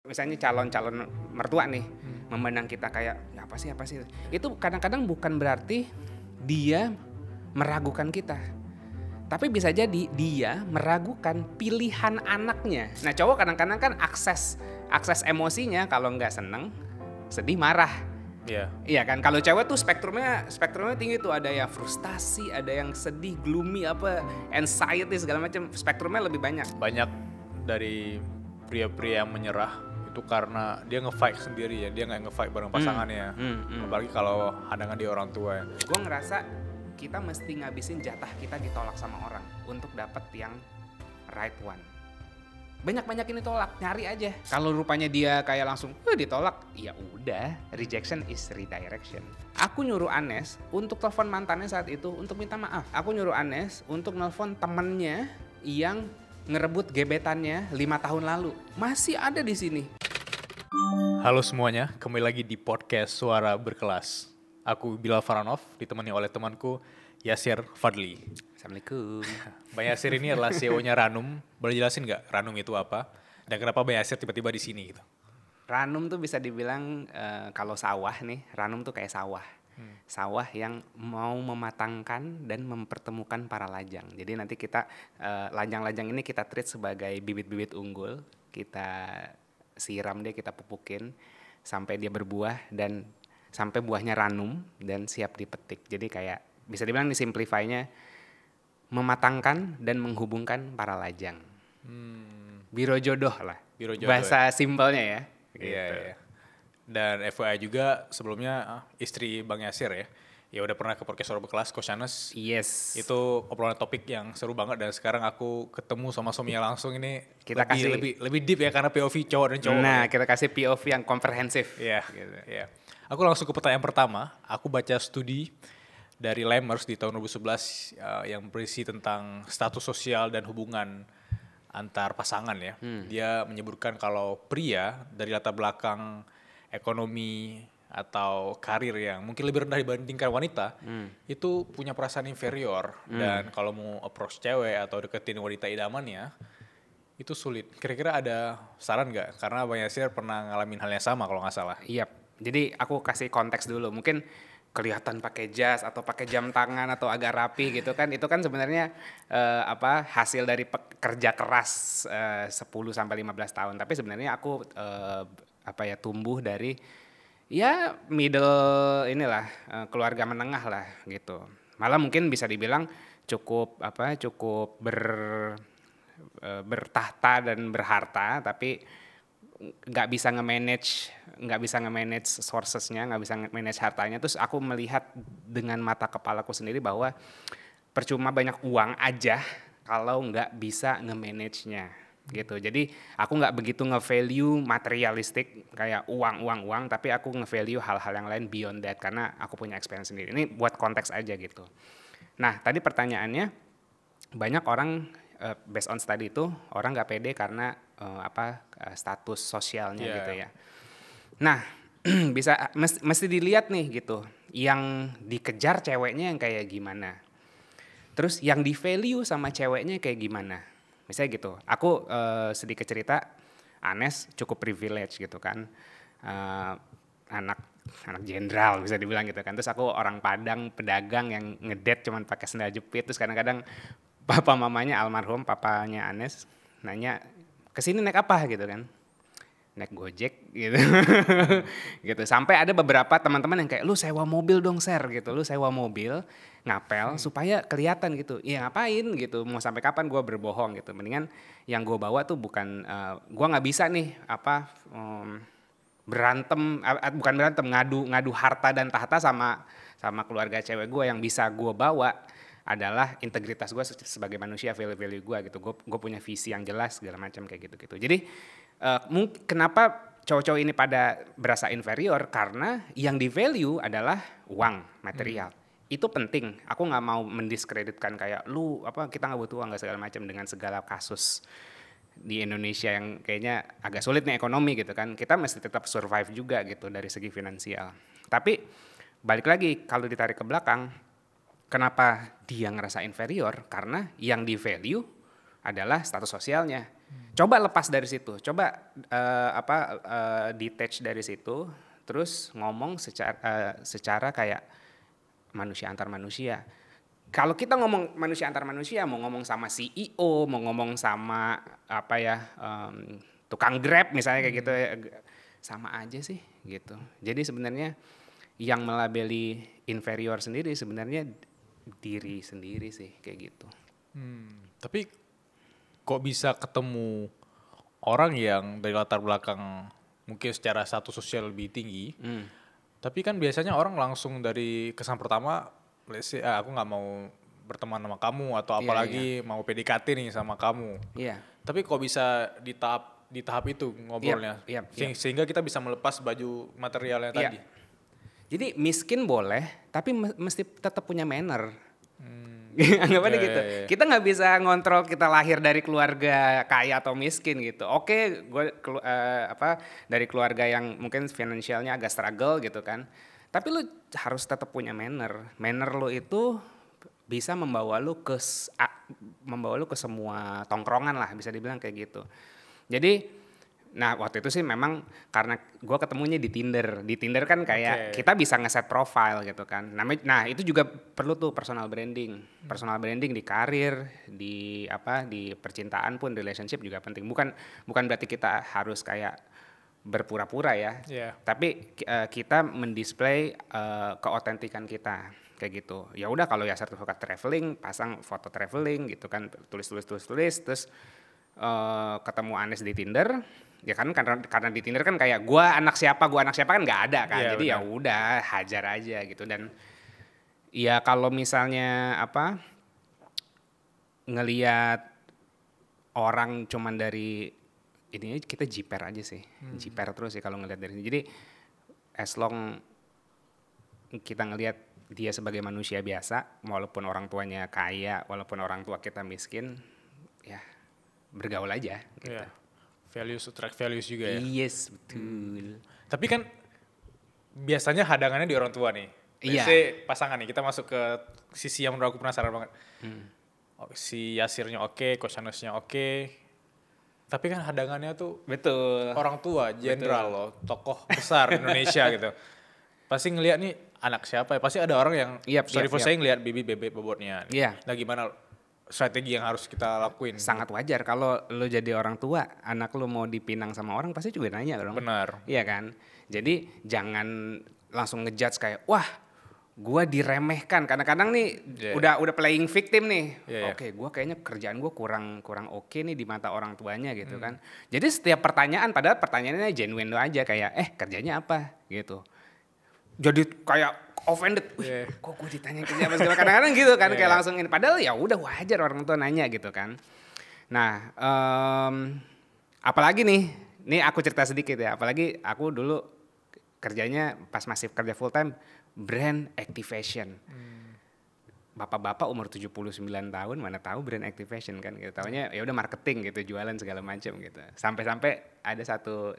Misalnya calon-calon mertua nih, memandang kita kayak, "Ya apa sih?" Itu kadang-kadang bukan berarti dia meragukan kita. Tapi bisa jadi dia meragukan pilihan anaknya. Nah, cowok kadang-kadang kan akses emosinya kalau nggak seneng, sedih, marah. Iya. Iya kan, kalau cewek tuh spektrumnya tinggi tuh, ada yang frustasi, ada yang sedih, gloomy, anxiety segala macam, spektrumnya lebih banyak. Banyak dari pria-pria yang menyerah itu karena dia nge-fight sendiri ya, dia nggak nge-fight bareng pasangannya. Apalagi kalau hadangan di orang tua ya. Gue ngerasa kita mesti ngabisin jatah kita ditolak sama orang untuk dapet yang right one. Banyak-banyakin ditolak, nyari aja. Kalau rupanya dia kayak langsung ditolak, ya udah, rejection is redirection. Aku nyuruh Anes untuk telepon mantannya saat itu untuk minta maaf. Aku nyuruh Anes untuk nelpon temennya yang ngerebut gebetannya 5 tahun lalu. Masih ada di sini. Halo semuanya, kembali lagi di podcast Suara Berkelas. Aku Bilal Faranov, ditemani oleh temanku Yasir Fadli. Assalamualaikum. Bang Yasir ini adalah CEO-nya Ranum. Boleh jelasin nggak Ranum itu apa? Dan kenapa Bang Yasir tiba-tiba di sini gitu? Ranum tuh bisa dibilang kalau sawah nih, Ranum tuh kayak sawah. Sawah yang mau mematangkan dan mempertemukan para lajang. Jadi nanti kita lajang-lajang ini kita treat sebagai bibit-bibit unggul. Kita siram dia, kita pupukin sampai dia berbuah dan sampai buahnya ranum dan siap dipetik. Jadi kayak bisa dibilang disimplify-nya mematangkan dan menghubungkan para lajang. Biro jodoh lah. Biro jodoh, bahasa simpelnya ya. Iya, Gitu. iya. Dan FYI juga sebelumnya istri Bang Yasir ya udah pernah ke podcast Suara Berkelas, Coach Anes. Yes. Itu obrolan topik yang seru banget dan sekarang aku ketemu sama suaminya langsung ini Kita lebih deep ya karena POV cowok dan cowok. Nah, ya. kita kasih POV yang komprehensif. Iya, Gitu. iya. Aku langsung ke pertanyaan pertama. Aku baca studi dari Lemers di tahun 2011 yang berisi tentang status sosial dan hubungan antar pasangan ya. Dia menyebutkan kalau pria dari latar belakang ekonomi atau karir yang mungkin lebih rendah dibandingkan wanita, itu punya perasaan inferior. Dan kalau mau approach cewek atau deketin wanita idamannya, itu sulit. Kira-kira ada saran nggak? Karena Bang Yasir pernah ngalamin hal yang sama kalau nggak salah. Iya. Jadi aku kasih konteks dulu. Mungkin kelihatan pakai jas atau pakai jam tangan atau agak rapi gitu kan. Itu kan sebenarnya hasil dari kerja keras 10 sampai 15 tahun. Tapi sebenarnya aku tumbuh dari ya middle keluarga menengah lah gitu. Malah mungkin bisa dibilang cukup bertahta dan berharta, tapi nggak bisa nge-manage sourcesnya, nggak bisa nge-manage hartanya. Terus aku melihat dengan mata kepalaku sendiri bahwa percuma banyak uang aja kalau nggak bisa nge-manage-nya gitu. Jadi aku nggak begitu nge-value materialistik kayak uang, tapi aku nge-value hal-hal yang lain beyond that karena aku punya experience sendiri. Ini buat konteks aja gitu. Nah, tadi pertanyaannya, banyak orang based on study itu orang nggak pede karena status sosialnya gitu ya. Nah, mesti dilihat nih gitu, yang dikejar ceweknya yang kayak gimana, terus yang di value sama ceweknya kayak gimana. Misalnya gitu, aku sedikit cerita, Anes cukup privilege gitu kan, anak jenderal bisa dibilang gitu kan. Terus aku orang Padang, pedagang yang ngedate cuman pakai sandal jepit. Terus kadang-kadang papa mamanya almarhum, papanya Anes nanya, kesini naik apa gitu kan, naik Gojek gitu. Gitu. Sampai ada beberapa teman-teman yang kayak, lu sewa mobil dong Ser gitu, lu sewa mobil ngapel supaya kelihatan gitu. Iya ngapain gitu, mau sampai kapan gue berbohong gitu. Mendingan yang gue bawa tuh bukan, gue nggak bisa nih bukan berantem, ngadu harta dan tahta sama keluarga cewek gue. Yang bisa gue bawa adalah integritas gue sebagai manusia, value gue gitu. Gue punya visi yang jelas segala macam kayak gitu. Jadi kenapa cowok-cowok ini pada berasa inferior? Karena yang di value adalah uang, material. Itu penting. Aku nggak mau mendiskreditkan kayak lu kita nggak butuh uang, nggak segala macam, dengan segala kasus di Indonesia yang kayaknya agak sulit nih ekonomi gitu kan. Kita mesti tetap survive juga gitu dari segi finansial. Tapi balik lagi kalau ditarik ke belakang, kenapa dia ngerasa inferior? Karena yang di value adalah status sosialnya. Coba lepas dari situ, coba detach dari situ, terus ngomong secara kayak manusia antar manusia. Kalau kita ngomong manusia antar manusia, mau ngomong sama CEO, mau ngomong sama tukang Grab misalnya kayak gitu, sama aja sih gitu. Jadi sebenarnya yang melabeli inferior sendiri sebenarnya diri sendiri sih kayak gitu. Tapi kok bisa ketemu orang yang dari latar belakang mungkin secara status sosial lebih tinggi, tapi kan biasanya orang langsung dari kesan pertama, let's say, aku nggak mau berteman sama kamu atau apalagi mau PDKT nih sama kamu. Iya. Tapi kok bisa di tahap itu ngobrolnya, sehingga kita bisa melepas baju materialnya tadi. Jadi miskin boleh, tapi mesti tetap punya manner. Anggapannya gitu. Kita nggak bisa ngontrol kita lahir dari keluarga kaya atau miskin gitu. Oke, gue dari keluarga yang mungkin finansialnya agak struggle gitu kan. Tapi lu harus tetap punya manner. Manner lu itu bisa membawa lu ke semua tongkrongan lah, bisa dibilang kayak gitu. Jadi nah waktu itu sih memang karena gue ketemunya di Tinder. Di Tinder kan kayak kita bisa ngeset profile gitu kan. Nah itu juga perlu tuh personal branding. Personal branding di karir, di percintaan pun, relationship juga penting. Bukan berarti kita harus kayak berpura-pura ya. Tapi kita mendisplay keotentikan kita kayak gitu. Ya udah kalau ya sertifikat traveling, pasang foto traveling gitu kan, tulis terus ketemu Anes di Tinder. Ya kan karena di Tinder kan kayak gua anak siapa kan nggak ada kan. Jadi ya udah hajar aja gitu. Dan ya kalau misalnya ngelihat orang cuman dari ini kita jiper aja sih. Jiper terus sih kalau ngelihat dari sini. Jadi as long kita ngelihat dia sebagai manusia biasa, walaupun orang tuanya kaya, walaupun orang tua kita miskin, ya bergaul aja gitu. Values, attract values juga ya. Yes, betul. Tapi kan biasanya hadangannya di orang tua nih. Pasangan nih, kita masuk ke sisi yang menurut aku penasaran banget. Si Yasirnya oke, Coach Anesnya oke. Tapi kan hadangannya tuh betul orang tua, jenderal loh, tokoh besar Indonesia gitu. Pasti ngelihat nih anak siapa ya? Pasti ada orang yang sorry for saying ngelihat bebek bobotnya. Nah gimana strategi yang harus kita lakuin? Sangat wajar kalau lo jadi orang tua, anak lo mau dipinang sama orang pasti juga nanya dong. Benar. Iya kan? Jadi jangan langsung ngejudge kayak wah gue diremehkan. Kadang-kadang nih udah playing victim nih. Oke, gue kayaknya kerjaan gue kurang oke nih di mata orang tuanya gitu kan. Jadi setiap pertanyaan, padahal pertanyaannya genuine lo aja kayak kerjanya apa gitu. Jadi kayak offended, kok gue ditanya kerja apa segala, kadang-kadang gitu kan, kayak langsung ini. Padahal ya udah wajar orang tua nanya gitu kan. Nah, apalagi nih aku cerita sedikit ya. Apalagi aku dulu kerjanya pas masih kerja full time brand activation. Bapak-bapak umur 79 tahun mana tahu brand activation kan, gitu. Taunya ya udah marketing gitu, jualan segala macam gitu. Sampai-sampai ada satu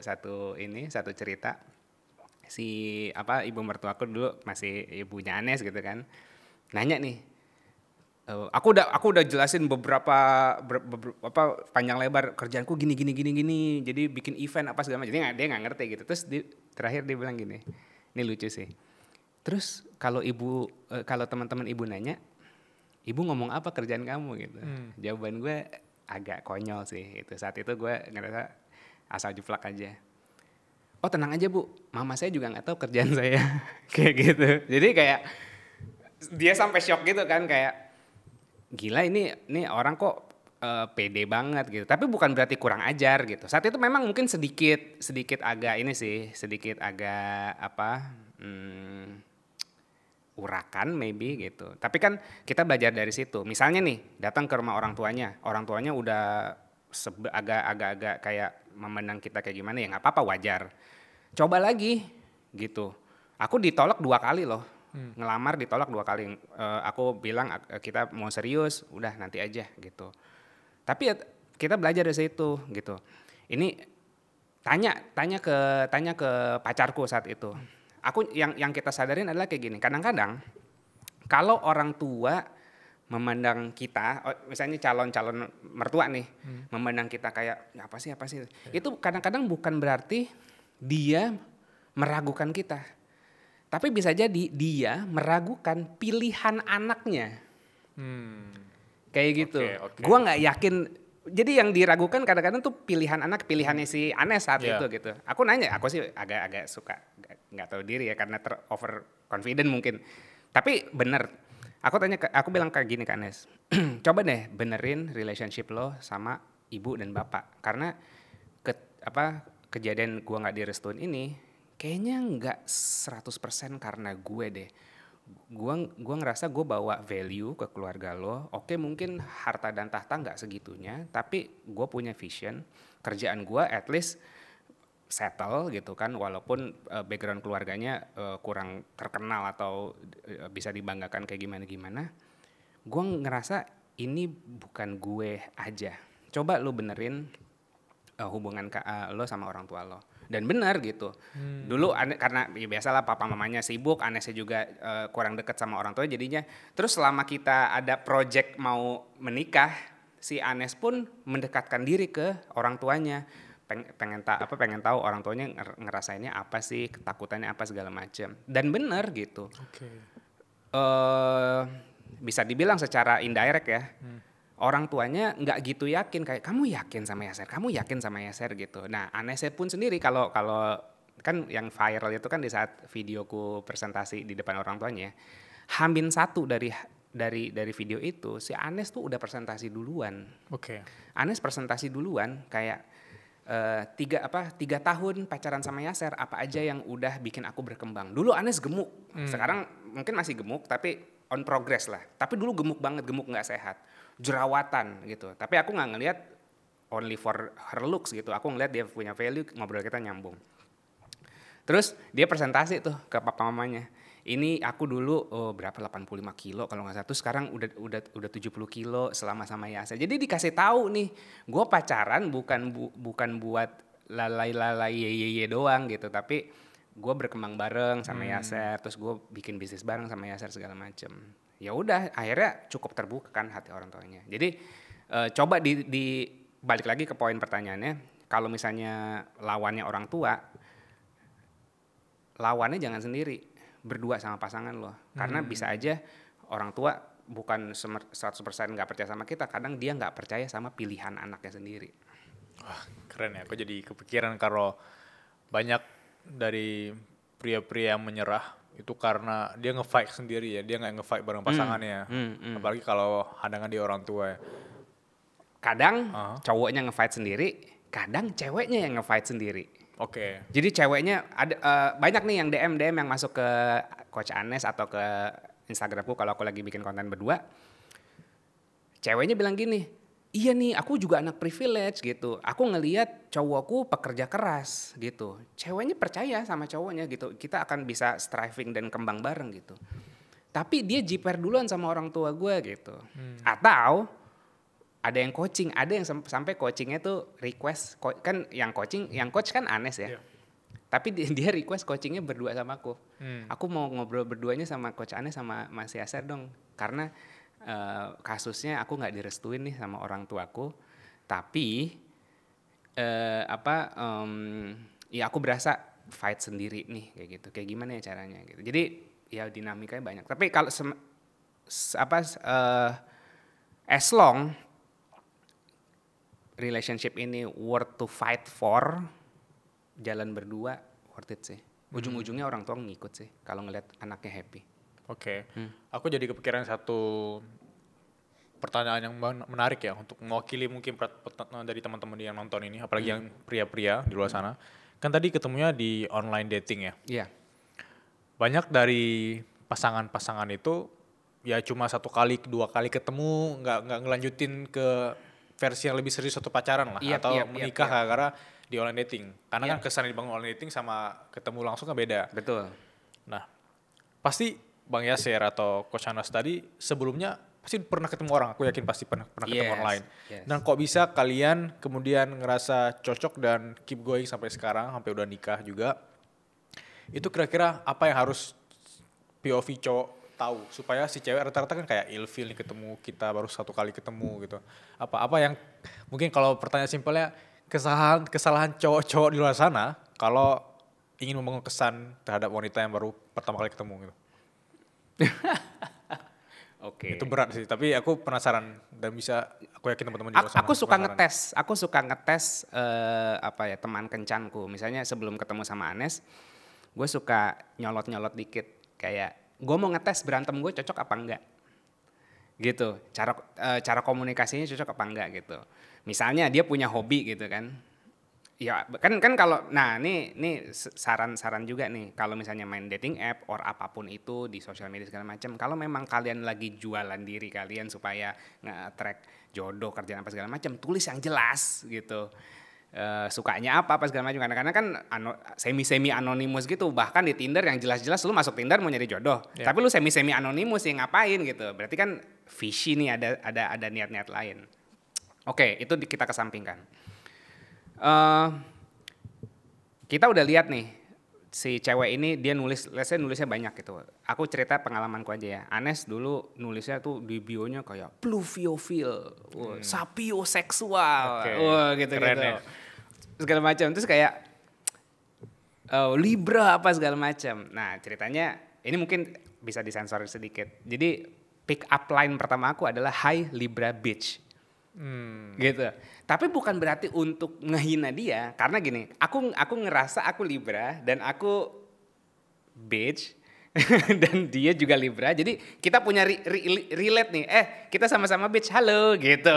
cerita. Si ibu mertuaku dulu masih ibunya Anes gitu kan, nanya nih, aku udah jelasin beberapa panjang lebar kerjaanku gini, jadi bikin event apa segala macam. Jadi dia nggak ngerti gitu. Terus terakhir dia bilang gini, ini lucu sih. Terus kalau teman-teman ibu nanya, ibu ngomong apa kerjaan kamu gitu? Jawaban gue agak konyol sih itu. Saat itu gue ngerasa asal jeplak aja. Oh tenang aja bu, mama saya juga nggak tahu kerjaan saya. Kayak gitu. Jadi kayak dia sampai shock gitu kan, kayak gila ini orang kok pede banget gitu. Tapi bukan berarti kurang ajar gitu. Saat itu memang mungkin sedikit agak urakan maybe gitu. Tapi kan kita belajar dari situ. Misalnya nih datang ke rumah orang tuanya udah agak-agak kayak memandang kita kayak gimana, ya nggak apa-apa, wajar. Coba lagi gitu. Aku ditolak 2 kali loh. Ngelamar ditolak 2 kali. Aku bilang kita mau serius, udah nanti aja gitu. Tapi ya, kita belajar dari situ gitu. Ini tanya ke pacarku saat itu. Aku yang kita sadarin adalah kayak gini. Kadang-kadang kalau orang tua memandang kita, misalnya calon-calon mertua nih, memandang kita kayak ya apa sih. Itu kadang-kadang bukan berarti dia meragukan kita. Tapi bisa jadi dia meragukan pilihan anaknya. Kayak gitu. Oke. Gua nggak yakin. Jadi yang diragukan kadang-kadang tuh pilihan anak, pilihannya si Anes saat itu gitu. Aku nanya, aku sih agak suka nggak tahu diri ya karena over confident mungkin. Tapi bener, aku bilang kayak gini ke Anes, coba deh benerin relationship lo sama ibu dan bapak. Karena kejadian gua nggak direstuin ini, kayaknya nggak 100% karena gue deh. Gua ngerasa gue bawa value ke keluarga lo. Oke, mungkin harta dan tahta nggak segitunya, tapi gue punya vision. Kerjaan gue at least settle gitu kan, walaupun background keluarganya kurang terkenal atau bisa dibanggakan kayak gimana. Gue ngerasa ini bukan gue aja. Coba lo benerin hubungan lo sama orang tua lo. Dan benar gitu. Dulu karena ya biasalah papa mamanya sibuk, Anesnya juga kurang deket sama orang tua jadinya. Terus selama kita ada project mau menikah, si Anes pun mendekatkan diri ke orang tuanya. Pengen tahu orang tuanya ngerasainnya apa sih, ketakutannya apa segala macam. Dan benar gitu. Bisa dibilang secara indirect ya. Orang tuanya nggak gitu yakin, kayak kamu yakin sama Yaser gitu. Nah Anesnya pun sendiri kalau kan yang viral itu kan di saat videoku presentasi di depan orang tuanya, H-1 dari video itu si Anes tuh udah presentasi duluan. Anes presentasi duluan kayak 3 tahun pacaran sama Yaser, apa aja yang udah bikin aku berkembang. Dulu Anes gemuk, sekarang mungkin masih gemuk tapi on progress lah. Tapi dulu gemuk banget, gemuk nggak sehat. Jerawatan gitu. Tapi aku nggak ngelihat only for her looks gitu. Aku ngelihat dia punya value, ngobrol kita nyambung. Terus dia presentasi tuh ke papa mamanya. Ini aku dulu berapa 85 kilo kalau nggak salah. Terus sekarang udah 70 kilo selama sama Yasa. Jadi dikasih tahu nih, gue pacaran bukan buat lalai ye doang gitu, tapi gue berkembang bareng sama Yaser, terus gue bikin bisnis bareng sama Yaser segala macem. Ya udah, akhirnya cukup terbuka kan hati orang tuanya. Jadi coba di balik lagi ke poin pertanyaannya, kalau misalnya lawannya orang tua, lawannya jangan sendiri, berdua sama pasangan lo. Karena bisa aja orang tua bukan 100% nggak percaya sama kita, kadang dia nggak percaya sama pilihan anaknya sendiri. Wah, keren ya. Aku jadi kepikiran kalau banyak dari pria-pria yang menyerah itu karena dia nge-fight sendiri ya, dia nggak nge-fight bareng pasangannya. Apalagi kalau hadangan di orang tua ya. Kadang cowoknya nge-fight sendiri, kadang ceweknya yang nge-fight sendiri. Jadi ceweknya ada banyak nih yang DM yang masuk ke Coach Anes atau ke Instagramku kalau aku lagi bikin konten berdua. Ceweknya bilang gini, iya nih aku juga anak privilege gitu. Aku ngelihat cowokku pekerja keras gitu. Ceweknya percaya sama cowoknya gitu. Kita akan bisa striving dan kembang bareng gitu. Tapi dia jiper duluan sama orang tua gue gitu. Atau ada yang coaching, ada yang sampai coachingnya tuh request, kan yang coach kan Anes ya. Tapi dia request coachingnya berdua sama aku. Aku mau ngobrol berduanya sama Coach Anes sama Mas Yaser dong. Karena kasusnya aku nggak direstuin nih sama orang tuaku, tapi ya aku berasa fight sendiri nih kayak gitu. Kayak gimana ya caranya gitu. Jadi ya dinamikanya banyak. Tapi kalau as long relationship ini worth to fight for, jalan berdua worth it sih. Ujung-ujungnya orang tua ngikut sih kalau ngeliat anaknya happy. Aku jadi kepikiran satu pertanyaan yang menarik ya untuk mewakili mungkin dari teman-teman yang nonton ini, apalagi yang pria-pria di luar sana. Kan tadi ketemunya di online dating ya. Iya. Banyak dari pasangan-pasangan itu ya cuma 1 kali, 2 kali ketemu, nggak ngelanjutin ke versi yang lebih serius atau pacaran lah, atau menikah gara-gara di online dating. Karena kan kesan dibangun online dating sama ketemu langsung kan beda. Betul. Nah, pasti Bang Yaser atau Coach Anas tadi sebelumnya pasti pernah ketemu orang, aku yakin pasti pernah ketemu online. Dan kok bisa kalian kemudian ngerasa cocok dan keep going sampai sekarang, sampai udah nikah juga. Itu kira-kira apa yang harus POV cowok tahu supaya si cewek rata-rata kan kayak ilfeel nih ketemu kita baru 1 kali ketemu gitu. Apa yang mungkin kalau pertanyaan simpelnya kesalahan cowok-cowok di luar sana kalau ingin membangun kesan terhadap wanita yang baru pertama kali ketemu gitu. Oke. Itu berat sih, tapi aku penasaran dan bisa aku yakin teman-teman di luar sana Aku suka penasaran. ngetes apa ya, teman kencanku. Misalnya sebelum ketemu sama Anes, gue suka nyolot-nyolot dikit kayak gue mau ngetes berantem gue cocok apa enggak gitu, cara komunikasinya cocok apa enggak gitu. Misalnya dia punya hobi gitu kan, ya kan kalau ini saran juga nih, kalau misalnya main dating app or apapun itu di sosial media segala macam, kalau memang kalian lagi jualan diri kalian supaya nge-attract jodoh, kerjaan apa segala macam, tulis yang jelas gitu. Sukanya apa segala macam, karena kan semi anonimus gitu. Bahkan di Tinder yang jelas-jelas lu masuk Tinder mau nyari jodoh, tapi lu semi anonimus yang ngapain gitu, berarti kan fishy nih, ada niat-niat lain. Oke, itu kita kesampingkan. Kita udah lihat nih si cewek ini, dia nulisnya banyak gitu. Aku cerita pengalamanku aja ya. Anes dulu nulisnya tuh di bionya kayak pluviophile, sapioseksual, gitu. Ya. Segala macam. Terus kayak Libra apa segala macam. Nah, ceritanya ini mungkin bisa disensor sedikit. Jadi pick up line pertama aku adalah hi Libra bitch. Gitu. Tapi bukan berarti untuk ngehina dia, karena gini, aku ngerasa aku Libra dan aku bitch dan dia juga Libra, jadi kita punya relate nih, kita sama-sama bitch, halo gitu.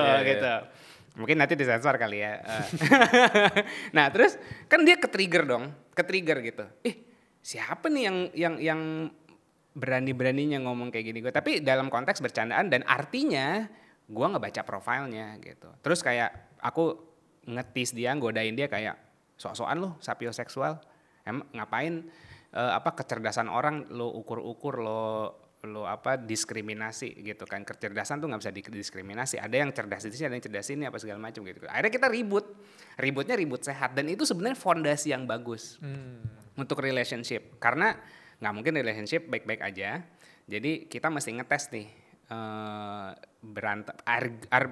Mungkin nanti disensor kali ya. Nah terus kan dia ke-trigger gitu, siapa nih yang berani-beraninya ngomong kayak gini gue, tapi dalam konteks bercandaan dan artinya gue ngebaca profilnya gitu. Terus kayak aku ngetis dia, godain dia kayak sok-sokan lo sapioseksual, ngapain kecerdasan orang lo ukur-ukur, lo diskriminasi gitu kan. Kecerdasan tuh nggak bisa didiskriminasi, ada yang cerdas di sini, ada yang cerdas ini apa segala macam gitu. Akhirnya kita ributnya ribut sehat, dan itu sebenarnya fondasi yang bagus untuk relationship, karena nggak mungkin relationship baik-baik aja. Jadi kita mesti ngetes nih,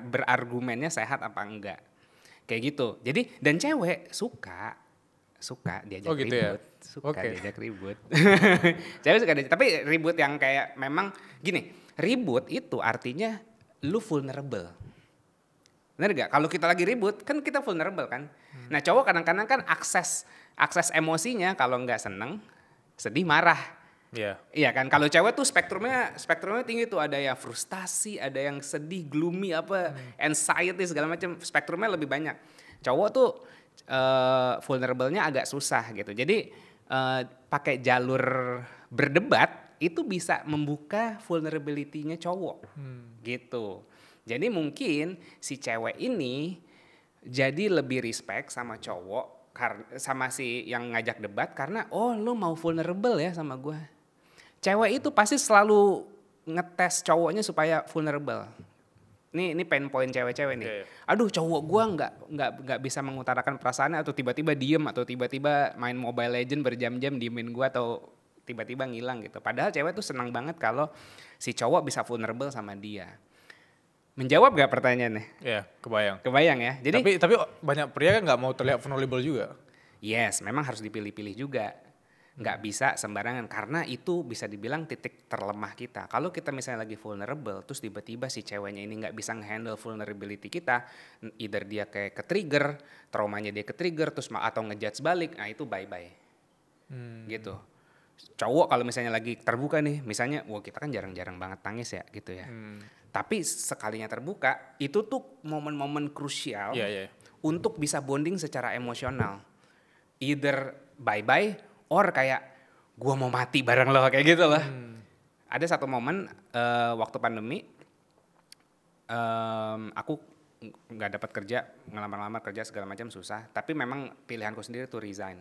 berargumennya sehat apa enggak, kayak gitu. Jadi dan cewek suka diajak gitu ribut, ya? diajak ribut. Cewek suka tapi ribut yang kayak memang gini, ribut itu artinya lu vulnerable. Bener gak? Kalau kita lagi ribut kan kita vulnerable kan. Nah cowok kadang-kadang kan akses emosinya kalau nggak seneng, sedih, marah. Iya kan, kalau cewek tuh spektrumnya tinggi tuh, ada yang frustasi, ada yang sedih, gloomy, anxiety segala macam, spektrumnya lebih banyak. Cowok tuh vulnerable-nya agak susah gitu. Jadi pakai jalur berdebat itu bisa membuka vulnerability-nya cowok gitu. Jadi mungkin si cewek ini jadi lebih respect sama cowok, sama si yang ngajak debat, karena lo mau vulnerable ya sama gue. Cewek itu pasti selalu ngetes cowoknya supaya vulnerable. Ini pain point cewek-cewek nih. Aduh, cowok gua nggak bisa mengutarakan perasaannya, atau tiba-tiba diem, atau tiba-tiba main Mobile Legend berjam-jam diemin gua, atau tiba-tiba ngilang gitu. Padahal cewek tuh senang banget kalau si cowok bisa vulnerable sama dia. Menjawab gak pertanyaannya? Iya, kebayang. Kebayang ya. Jadi tapi banyak pria kan nggak mau terlihat vulnerable juga. Yes, memang harus dipilih-pilih juga. Nggak bisa sembarangan, karena itu bisa dibilang titik terlemah kita. Kalau kita misalnya lagi vulnerable, terus tiba-tiba si ceweknya ini nggak bisa nge-handle vulnerability kita, either dia kayak ke-trigger, traumanya dia ke-trigger, terus atau ngejudge balik, nah itu bye-bye. Gitu. Cowok kalau misalnya lagi terbuka nih, misalnya, kita kan jarang-jarang banget tangis ya gitu ya. Tapi sekalinya terbuka, itu tuh momen-momen krusial untuk bisa bonding secara emosional. Either bye-bye, or kayak gua mau mati bareng lo, kayak gitu loh. Ada satu momen waktu pandemi, aku nggak dapat kerja, ngelamar-lamar kerja segala macam susah. Tapi memang pilihanku sendiri tuh resign.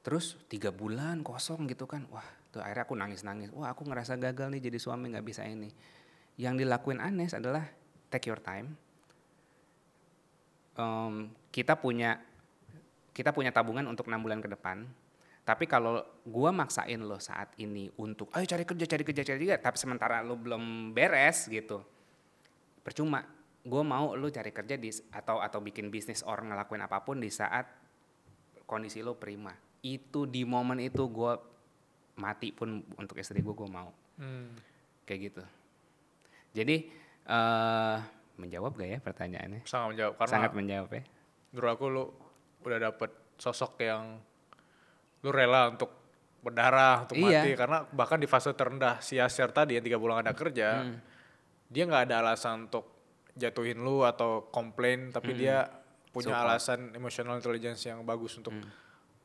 Terus 3 bulan kosong gitu kan, wah tuh akhirnya aku nangis-nangis. Wah aku ngerasa gagal nih jadi suami, nggak bisa ini. Yang dilakuin Anes adalah take your time. Kita punya tabungan untuk 6 bulan ke depan. Tapi kalau gue maksain lo saat ini untuk ayo cari kerja, tapi sementara lo belum beres gitu, percuma. Gue mau lo cari kerja atau bikin bisnis orang ngelakuin apapun di saat kondisi lo prima. Itu di momen itu gue mati pun untuk istri gue mau. Kayak gitu. Jadi menjawab gak ya pertanyaannya? Sangat menjawab karena Sangat menjawab ya. menurut aku lu udah dapet sosok yang lu rela untuk berdarah, untuk mati. Karena bahkan di fase terendah si Yasser tadi yang 3 bulan ada kerja, dia nggak ada alasan untuk jatuhin lu atau komplain, tapi dia punya alasan emotional intelligence yang bagus untuk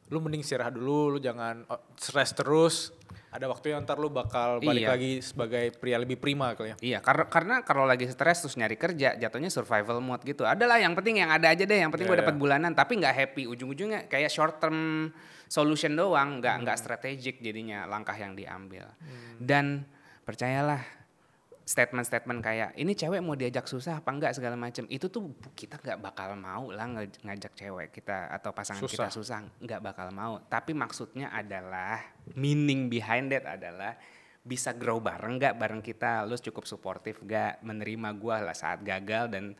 lu mending istirahat dulu, lu jangan stres terus. Ada waktu yang ntar lu bakal balik lagi sebagai pria lebih prima kali ya. Iya, karena kalau lagi stres terus nyari kerja, jatuhnya survival mode gitu. Adalah yang penting yang ada aja deh, yang penting gue dapat bulanan, tapi nggak happy. Ujung-ujungnya kayak short term solution doang, nggak strategik jadinya langkah yang diambil. Dan percayalah, statement-statement kayak ini cewek mau diajak susah apa enggak segala macam, itu tuh kita nggak bakal mau lah ngajak cewek kita atau pasangan kita susah, nggak bakal mau. Tapi maksudnya adalah meaning behind that adalah bisa grow bareng nggak bareng kita, lu cukup suportif nggak, menerima gue lah saat gagal dan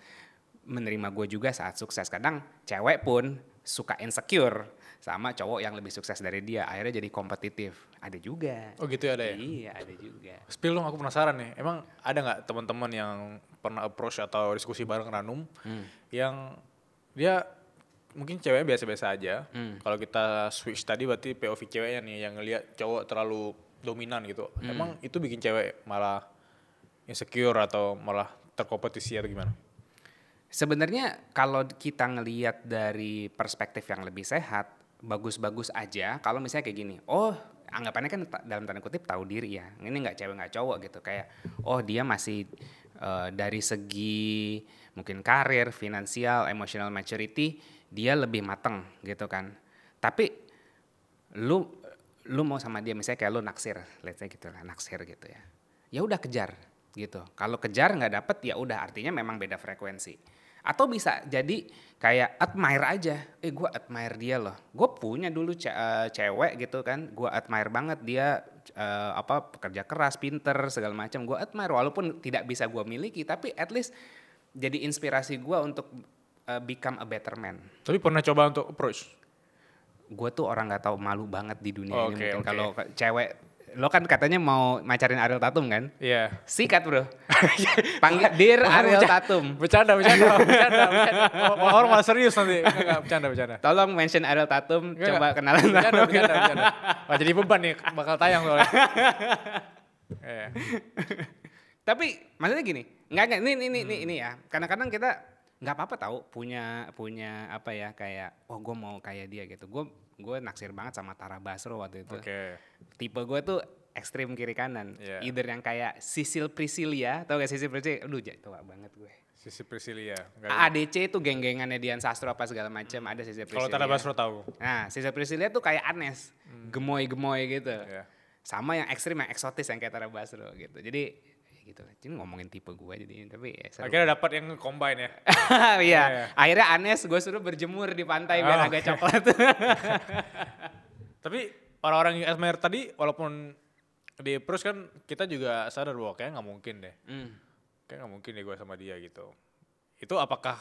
menerima gue juga saat sukses. Kadang cewek pun suka insecure sama cowok yang lebih sukses dari dia, akhirnya jadi kompetitif. Ada juga. Oh gitu ya, ada ya? Iya, ada juga. Spill dong, aku penasaran nih. Emang ada nggak teman-teman yang pernah approach atau diskusi bareng Ranum yang dia mungkin ceweknya biasa-biasa aja. Kalau kita switch tadi berarti POV ceweknya nih yang ngelihat cowok terlalu dominan gitu. Emang itu bikin cewek malah insecure atau malah terkompetisi atau gimana? Sebenarnya kalau kita ngelihat dari perspektif yang lebih sehat, bagus-bagus aja. Kalau misalnya kayak gini, oh anggapannya kan dalam tanda kutip tahu diri ya. Ini nggak cewek nggak cowok gitu, kayak oh dia masih dari segi mungkin karir, finansial, emotional maturity dia lebih mateng gitu kan. Tapi lu mau sama dia misalnya kayak lu naksir, let's say gitu lah, naksir gitu ya. Ya udah kejar gitu. Kalau kejar nggak dapet ya udah, artinya memang beda frekuensi. Atau bisa jadi kayak admire aja, gue admire dia loh. Gue punya dulu cewek gitu kan, gue admire banget dia pekerja keras, pinter segala macam. Gue admire walaupun tidak bisa gue miliki, tapi at least jadi inspirasi gue untuk become a better man. Tapi pernah coba untuk approach? Gue tuh orang nggak tahu, malu banget di dunia ini mungkin. Kalau cewek, lo kan katanya mau macarin Ariel Tatum kan? Iya. Sikat bro. Panggil Dear Ariel Tatum. Bercanda. Orang malah serius nanti. Enggak, bercanda. Tolong mention Ariel Tatum, coba kenalan. Bercanda. Wah, jadi beban nih, bakal tayang soalnya. Tapi maksudnya gini, ini ya. Kadang-kadang kita nggak apa-apa tahu punya apa ya, kayak gue mau kayak dia gitu. Gue naksir banget sama Tara Basro waktu itu. Tipe gue tuh ekstrim kiri kanan. Either yang kayak Sisil Priscilia, tau gak Sisil Priscilia? Aduh tua banget gue. Sisil Priscilia. ADC itu geng-gengannya Dian Sastro apa segala macam, ada Sisil Priscilia. Kalau Tara Basro tahu. Nah, Sisil Priscilia tuh kayak Anes, gemoy-gemoy gitu. Sama yang ekstrim, yang eksotis yang kayak Tara Basro gitu. Jadi gitu. Jadi ngomongin tipe gue jadi, tapi ya seru. Akhirnya dapat yang combine ya. Iya. Akhirnya Anes gue suruh berjemur di pantai biar agak coklat. Tapi orang-orang yang admire tadi walaupun di approach kan kita juga sadar bahwa kayaknya nggak mungkin deh. Kayak nggak mungkin deh gue sama dia gitu. Itu apakah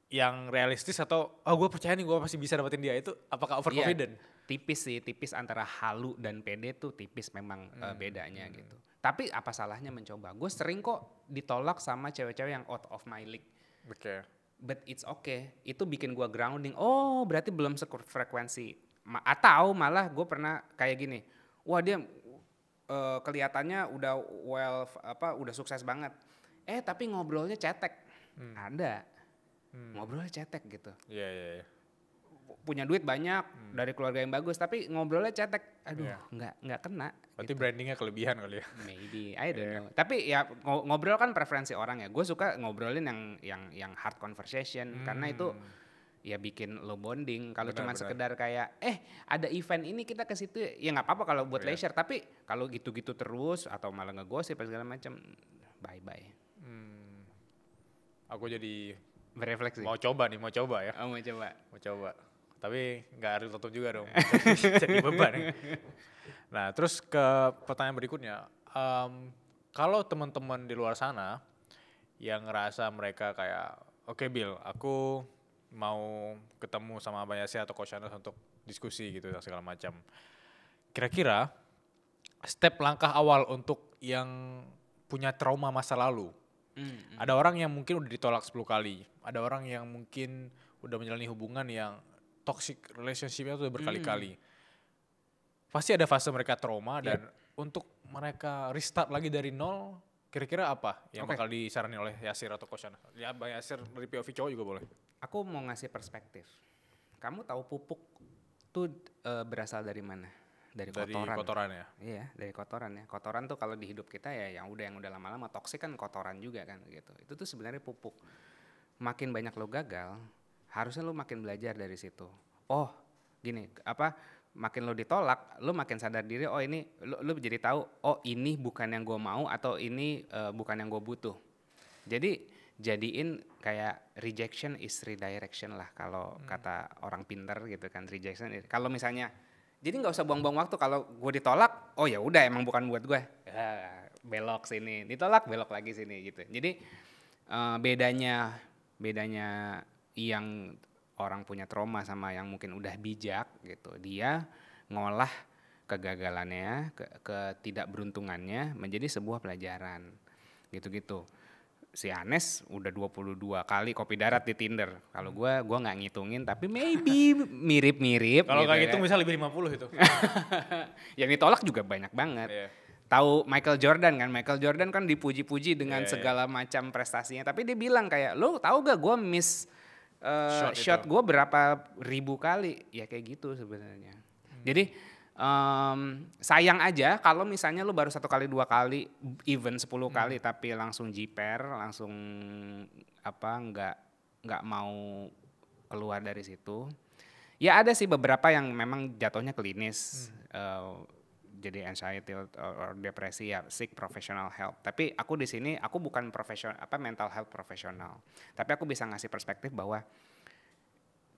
yang realistis atau gue percaya nih gue pasti bisa dapetin dia, itu apakah overconfident? Tipis antara halu dan pede tuh tipis memang bedanya gitu. Tapi apa salahnya mencoba? Gue sering kok ditolak sama cewek-cewek yang out of my league. But it's okay. Itu bikin gue grounding. Oh berarti belum sefrekuensi. Atau malah gue pernah kayak gini. Wah dia kelihatannya udah udah sukses banget. Tapi ngobrolnya cetek. Ada. Ngobrolnya cetek gitu. Iya. Punya duit banyak, dari keluarga yang bagus, tapi ngobrolnya cetek. Aduh, nggak kena. Berarti gitu. brandingnya kelebihan kali ya. Maybe, I don't know. Tapi ya ngobrol kan preferensi orang ya. Gue suka ngobrolin yang hard conversation karena itu ya bikin lo bonding. Kalau cuma sekedar kayak ada event ini kita ke situ, ya nggak apa-apa kalau buat leisure. Tapi kalau gitu-gitu terus atau malah ngegosip segala macam, bye. Aku jadi berefleksi. mau coba ya. Oh, mau coba. Tapi nggak harus tutup juga dong. Jadi beban. Nah, terus ke pertanyaan berikutnya. Kalau teman-teman di luar sana yang ngerasa mereka kayak, oke Bill, aku mau ketemu sama Abang Yasir atau Coach Anas untuk diskusi gitu segala macam. Kira-kira step langkah awal untuk yang punya trauma masa lalu. Ada orang yang mungkin udah ditolak 10 kali. Ada orang yang mungkin udah menjalani hubungan yang toxic relationship-nya tuh berkali-kali. Pasti ada fase mereka trauma dan untuk mereka restart lagi dari nol, kira-kira apa yang bakal disaranin oleh Yasir atau Coach Anas? Ya Bang Yasir dari POV cowok juga boleh. Aku mau ngasih perspektif. Kamu tahu pupuk tuh berasal dari mana? Dari kotoran. Dari kotoran ya? Iya, dari kotoran ya. Kotoran tuh kalau di hidup kita ya yang udah lama-lama toksik kan kotoran juga kan gitu. Itu tuh sebenarnya pupuk. Makin banyak lo gagal, harusnya lo makin belajar dari situ. Oh, gini, makin lo ditolak, lo makin sadar diri, oh ini lo jadi tahu, oh ini bukan yang gue mau atau ini bukan yang gue butuh. Jadi jadiin kayak rejection is redirection lah kalau kata orang pinter gitu kan, rejection. Kalau misalnya jadi nggak usah buang-buang waktu, kalau gue ditolak, oh ya udah emang bukan buat gue, belok sini, ditolak belok lagi sini gitu. Jadi bedanya yang orang punya trauma sama yang mungkin udah bijak gitu, dia ngolah kegagalannya, ketidakberuntungannya menjadi sebuah pelajaran gitu-gitu. Si Anes udah 22 kali kopi darat di Tinder. Kalau gue nggak ngitungin, tapi maybe mirip-mirip. Kalau gitu kayak ya. gitu misalnya lebih 50 itu. Yang ditolak juga banyak banget. Yeah. Tahu Michael Jordan kan? Michael Jordan kan dipuji-puji dengan segala macam prestasinya. Tapi dia bilang kayak, lo tahu gak gue miss shot gue berapa ribu kali? Ya kayak gitu sebenarnya. Jadi sayang aja kalau misalnya lu baru 1 kali 2 kali even 10 kali tapi langsung jiper, langsung nggak mau keluar dari situ. Ya ada sih beberapa yang memang jatuhnya klinis, jadi anxiety or depresi, ya seek professional help. Tapi aku di sini aku bukan mental health profesional, tapi aku bisa ngasih perspektif bahwa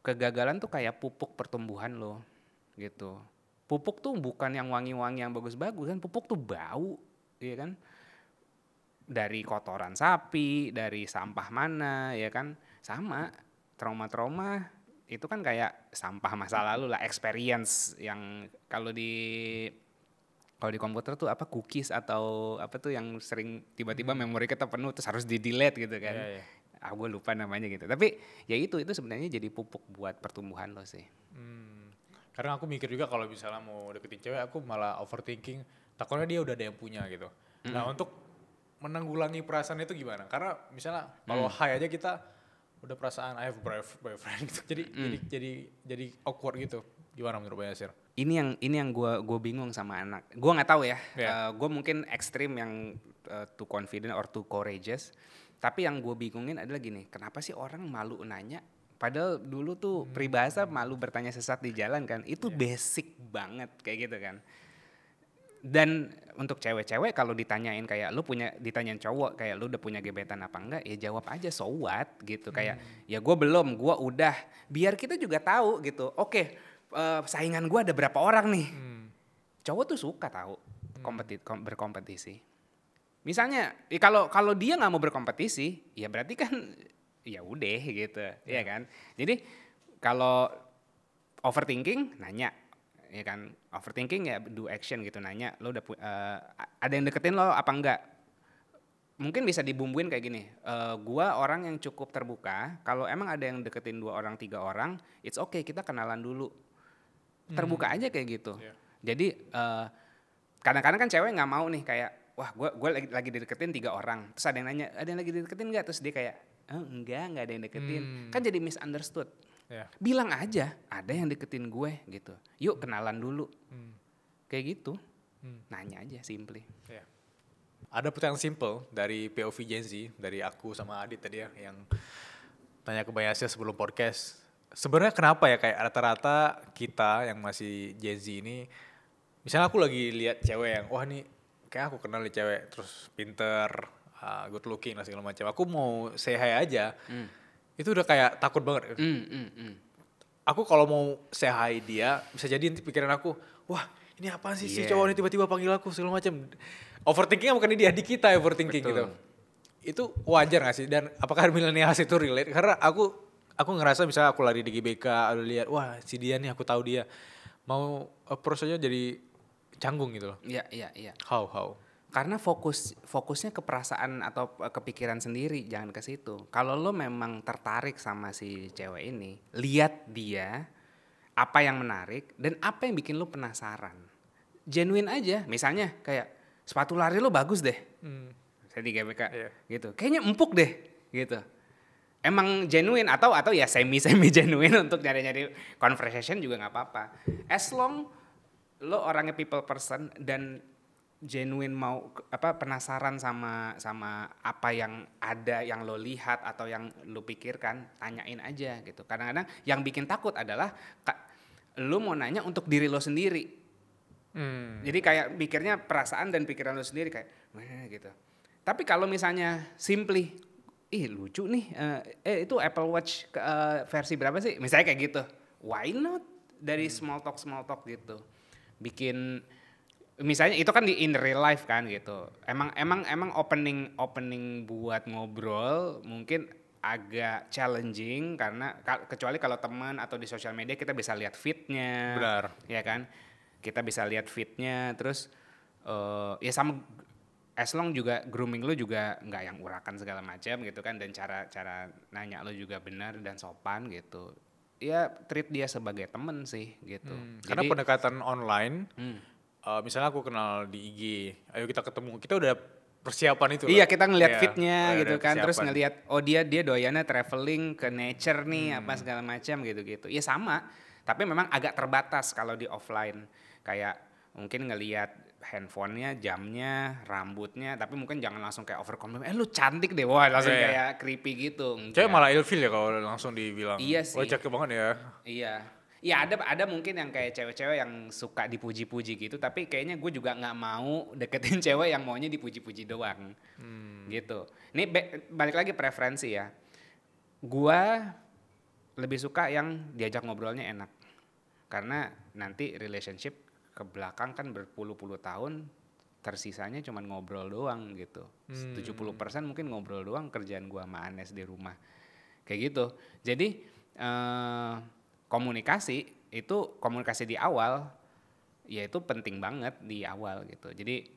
kegagalan tuh kayak pupuk pertumbuhan lo gitu. Pupuk tuh bukan yang wangi-wangi yang bagus-bagus kan, pupuk tuh bau, ya kan? Dari kotoran sapi, dari sampah mana, ya kan? Sama, trauma-trauma itu kan kayak sampah masa lalu lah, experience yang kalau di komputer tuh cookies atau apa tuh yang sering tiba-tiba memori kita penuh terus harus di-delete gitu kan. Yeah. Gue lupa namanya gitu. Tapi ya itu sebenarnya jadi pupuk buat pertumbuhan lo sih. Karena aku mikir juga kalau misalnya mau deketin cewek, aku malah overthinking, takutnya dia udah ada yang punya gitu. Nah untuk menanggulangi perasaan itu gimana? Karena misalnya kalau high aja kita udah perasaan I have boyfriend gitu. Jadi awkward gitu. Gimana menurut Bang Yasir? Ini yang gue bingung sama anak. Gue nggak tahu ya. Gue mungkin ekstrim yang too confident or too courageous. Tapi yang gue bingungin adalah gini, kenapa sih orang malu nanya? Padahal dulu tuh peribahasa malu bertanya sesat di jalan kan, itu basic banget kayak gitu kan. Dan untuk cewek-cewek kalau ditanyain kayak ditanyain cowok kayak lu udah punya gebetan apa enggak, ya jawab aja so what gitu. Kayak ya gue belum, gue udah, biar kita juga tahu gitu. Oke, saingan gue ada berapa orang nih. Cowok tuh suka tahu berkompetisi. Misalnya kalau dia nggak mau berkompetisi, ya berarti kan ya udah gitu, ya kan. Jadi kalau overthinking nanya, ya kan. Overthinking ya do action gitu, nanya lo udah ada yang deketin lo apa enggak. Mungkin bisa dibumbuin kayak gini, gua orang yang cukup terbuka, kalau emang ada yang deketin 2 orang 3 orang, it's okay, kita kenalan dulu. Terbuka aja kayak gitu. Jadi kadang-kadang kan cewek nggak mau nih kayak, wah gue lagi dideketin 3 orang, terus ada yang nanya, ada yang lagi dideketin nggak? Terus dia kayak, enggak ada yang deketin. Kan jadi misunderstood. Bilang aja ada yang deketin gue gitu, yuk kenalan dulu. Kayak gitu. Nanya aja simply. Ada pertanyaan simple dari POV Gen Z, dari aku sama Adit tadi ya, yang tanya ke Bang Yasir sebelum podcast. Sebenarnya kenapa ya kayak rata-rata kita yang masih Gen Z ini, misalnya aku lagi lihat cewek yang, wah nih kayak aku kenal nih cewek, terus pinter, good looking lah segala macam. Aku mau say hi aja, itu udah kayak takut banget. aku kalau mau say hi dia, bisa jadi nanti pikiran aku, wah ini apaan sih si cowok ini tiba-tiba panggil aku segala macam. Overthinkingnya bukan di kita overthinking gitu. Itu wajar gak sih? Dan apakah millennials itu relate? Karena aku ngerasa misalnya aku lari di GBK, ada lihat, wah si dia nih aku tahu dia. Mau approach aja jadi canggung gitu loh. Iya. How? Karena fokusnya ke perasaan atau kepikiran sendiri, jangan ke situ. Kalau lo memang tertarik sama si cewek ini, lihat dia apa yang menarik dan apa yang bikin lo penasaran. Genuine aja, misalnya kayak sepatu lari lo bagus deh. Saya di GBK gitu. Kayaknya empuk deh gitu. Emang genuine atau ya semi genuine untuk nyari conversation juga nggak apa-apa. As long lo orangnya people person dan genuine mau penasaran sama apa yang ada yang lo lihat atau yang lo pikirkan, tanyain aja gitu. Kadang-kadang yang bikin takut adalah lo mau nanya untuk diri lo sendiri. Jadi kayak pikirnya perasaan dan pikiran lo sendiri kayak gitu. Tapi kalau misalnya simply, lucu nih, itu Apple Watch versi berapa sih? Misalnya kayak gitu, why not? Dari small talk gitu, bikin, misalnya itu kan in real life kan gitu. Emang opening buat ngobrol mungkin agak challenging karena kecuali kalau teman atau di sosial media kita bisa lihat feed-nya, Benar. ya kan? Kita bisa lihat feed-nya, terus ya sama. As long juga grooming lu juga nggak yang urakan segala macam gitu kan, dan cara nanya lu juga benar dan sopan gitu. Ya treat dia sebagai temen sih gitu. Karena pendekatan online, misalnya aku kenal di IG, ayo kita ketemu, kita udah persiapan itu. Iya, kita ngelihat feed-nya gitu kan, persiapan. terus ngelihat dia doyannya traveling ke nature nih, apa segala macam gitu. Ya sama, tapi memang agak terbatas kalau di offline. Kayak mungkin ngelihat handphonenya, jamnya, rambutnya, tapi mungkin jangan langsung kayak over compliment. Lu cantik deh, wah langsung kayak creepy gitu. Cewek malah ilfil ya kalau langsung dibilang. Iya sih. Wah cakep banget ya. Iya. Ya ada mungkin yang kayak cewek-cewek yang suka dipuji-puji gitu, tapi kayaknya gue juga nggak mau deketin cewek yang maunya dipuji-puji doang. Gitu. Ini balik lagi preferensi ya. Gue lebih suka yang diajak ngobrolnya enak. Karena nanti relationship ke belakang kan berpuluh-puluh tahun, tersisanya cuma ngobrol doang gitu. 70% mungkin ngobrol doang kerjaan gua sama Anes di rumah. Kayak gitu. Jadi komunikasi di awal ya itu penting banget di awal gitu. Jadi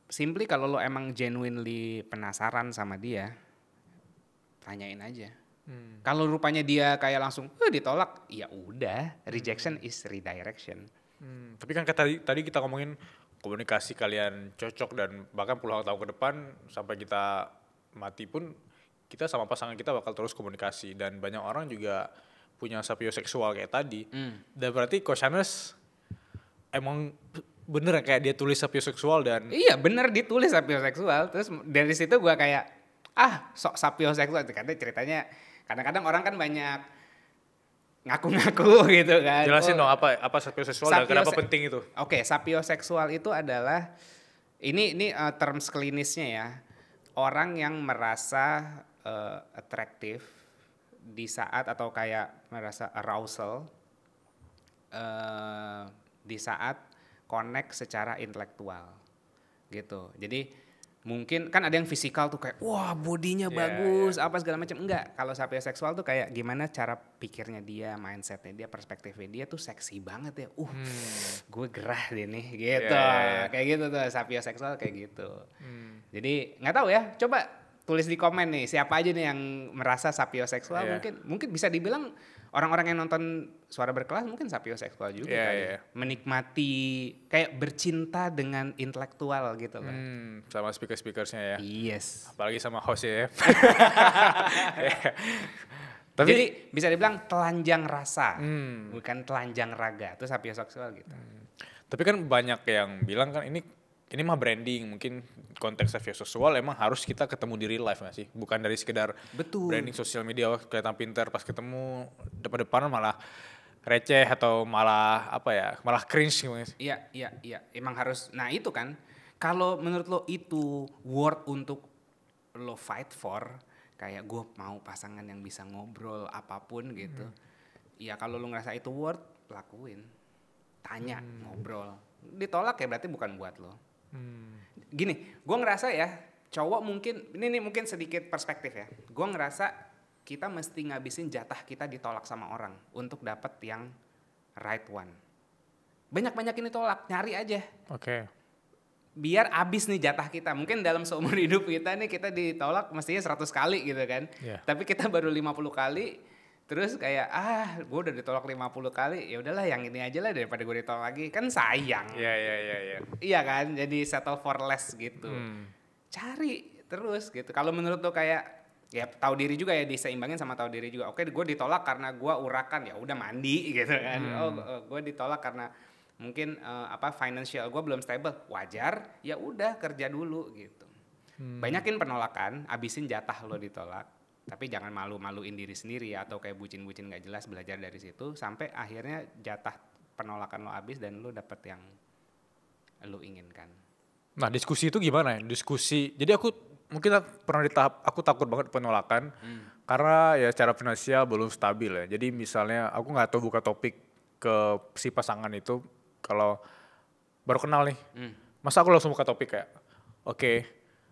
simply kalau lo emang genuinely penasaran sama dia, tanyain aja. Kalau rupanya dia kayak langsung ditolak, ya udah, rejection is redirection. Tapi kan tadi kita ngomongin komunikasi kalian cocok dan bahkan puluhan tahun ke depan sampai kita mati pun kita sama pasangan kita bakal terus komunikasi, dan banyak orang juga punya sapioseksual kayak tadi. Dan berarti Coach Hannes emang bener kayak dia tulis sapioseksual dan iya bener ditulis sapioseksual, terus dari situ gua kayak sok sapioseksual. Karena ceritanya kadang-kadang orang kan banyak ngaku-ngaku gitu kan. Jelasin dong apa sapioseksual dan kenapa penting itu. Oke, sapioseksual itu adalah ini terms klinisnya ya. Orang yang merasa atraktif di saat atau kayak merasa arousal di saat connect secara intelektual gitu. Jadi mungkin kan ada yang fisikal tuh kayak wah bodinya bagus apa segala macam. Enggak, kalau sapioseksual tuh kayak gimana cara pikirnya dia, mindsetnya dia, perspektifnya dia tuh seksi banget ya. Gue gerah deh nih gitu. Kayak gitu tuh sapioseksual kayak gitu. Jadi nggak tahu ya, coba tulis di komen nih siapa aja nih yang merasa sapioseksual. Mungkin bisa dibilang orang-orang yang nonton Suara Berkelas mungkin sapioseksual juga kali. Menikmati kayak bercinta dengan intelektual gitu lah. Sama speaker-speakersnya ya. Yes. Apalagi sama host ya. Tapi jadi bisa dibilang telanjang rasa, bukan telanjang raga. Itu sapioseksual gitu. Tapi kan banyak yang bilang kan ini mah branding, mungkin konteks sapioseksual emang harus kita ketemu di real life gak sih? Bukan dari sekedar branding sosial media kelihatan pintar, pas ketemu depan-depanan malah receh atau malah malah cringe gitu. Iya, emang harus. Nah itu kan, kalau menurut lo itu worth untuk lo fight for, kayak gue mau pasangan yang bisa ngobrol apapun gitu, Ya kalau lu ngerasa itu worth, lakuin. Tanya, ngobrol. Ditolak ya berarti bukan buat lo. Gini, gue ngerasa ya, cowok mungkin, ini mungkin sedikit perspektif ya. Gue ngerasa kita mesti ngabisin jatah kita ditolak sama orang untuk dapet yang right one. Banyak-banyakin ditolak, nyari aja. Oke. Biar abis nih jatah kita. Mungkin dalam seumur hidup kita nih kita ditolak mestinya 100 kali gitu kan. Yeah. Tapi kita baru 50 kali. Terus kayak gue udah ditolak 50 kali, ya udahlah yang ini aja lah daripada gue ditolak lagi. Kan sayang. Iya. Iya kan? Jadi settle for less gitu. Cari terus gitu. Kalau menurut lo kayak ya tahu diri juga ya, diseimbangin sama tahu diri juga. Oke, gue ditolak karena gue urakan, ya udah mandi gitu kan. Gue ditolak karena mungkin financial gue belum stable, wajar, ya udah kerja dulu gitu. Banyakin penolakan, abisin jatah lo ditolak, tapi jangan malu-maluin diri sendiri ya, atau kayak bucin-bucin nggak jelas, belajar dari situ sampai akhirnya jatah penolakan lo habis dan lo dapet yang lo inginkan. Nah, diskusi itu gimana ya? Diskusi, jadi aku mungkin pernah di tahap aku takut banget penolakan karena ya secara finansial belum stabil ya. Jadi misalnya aku nggak tahu buka topik ke si pasangan itu kalau baru kenal nih, masa aku langsung buka topik kayak, oke,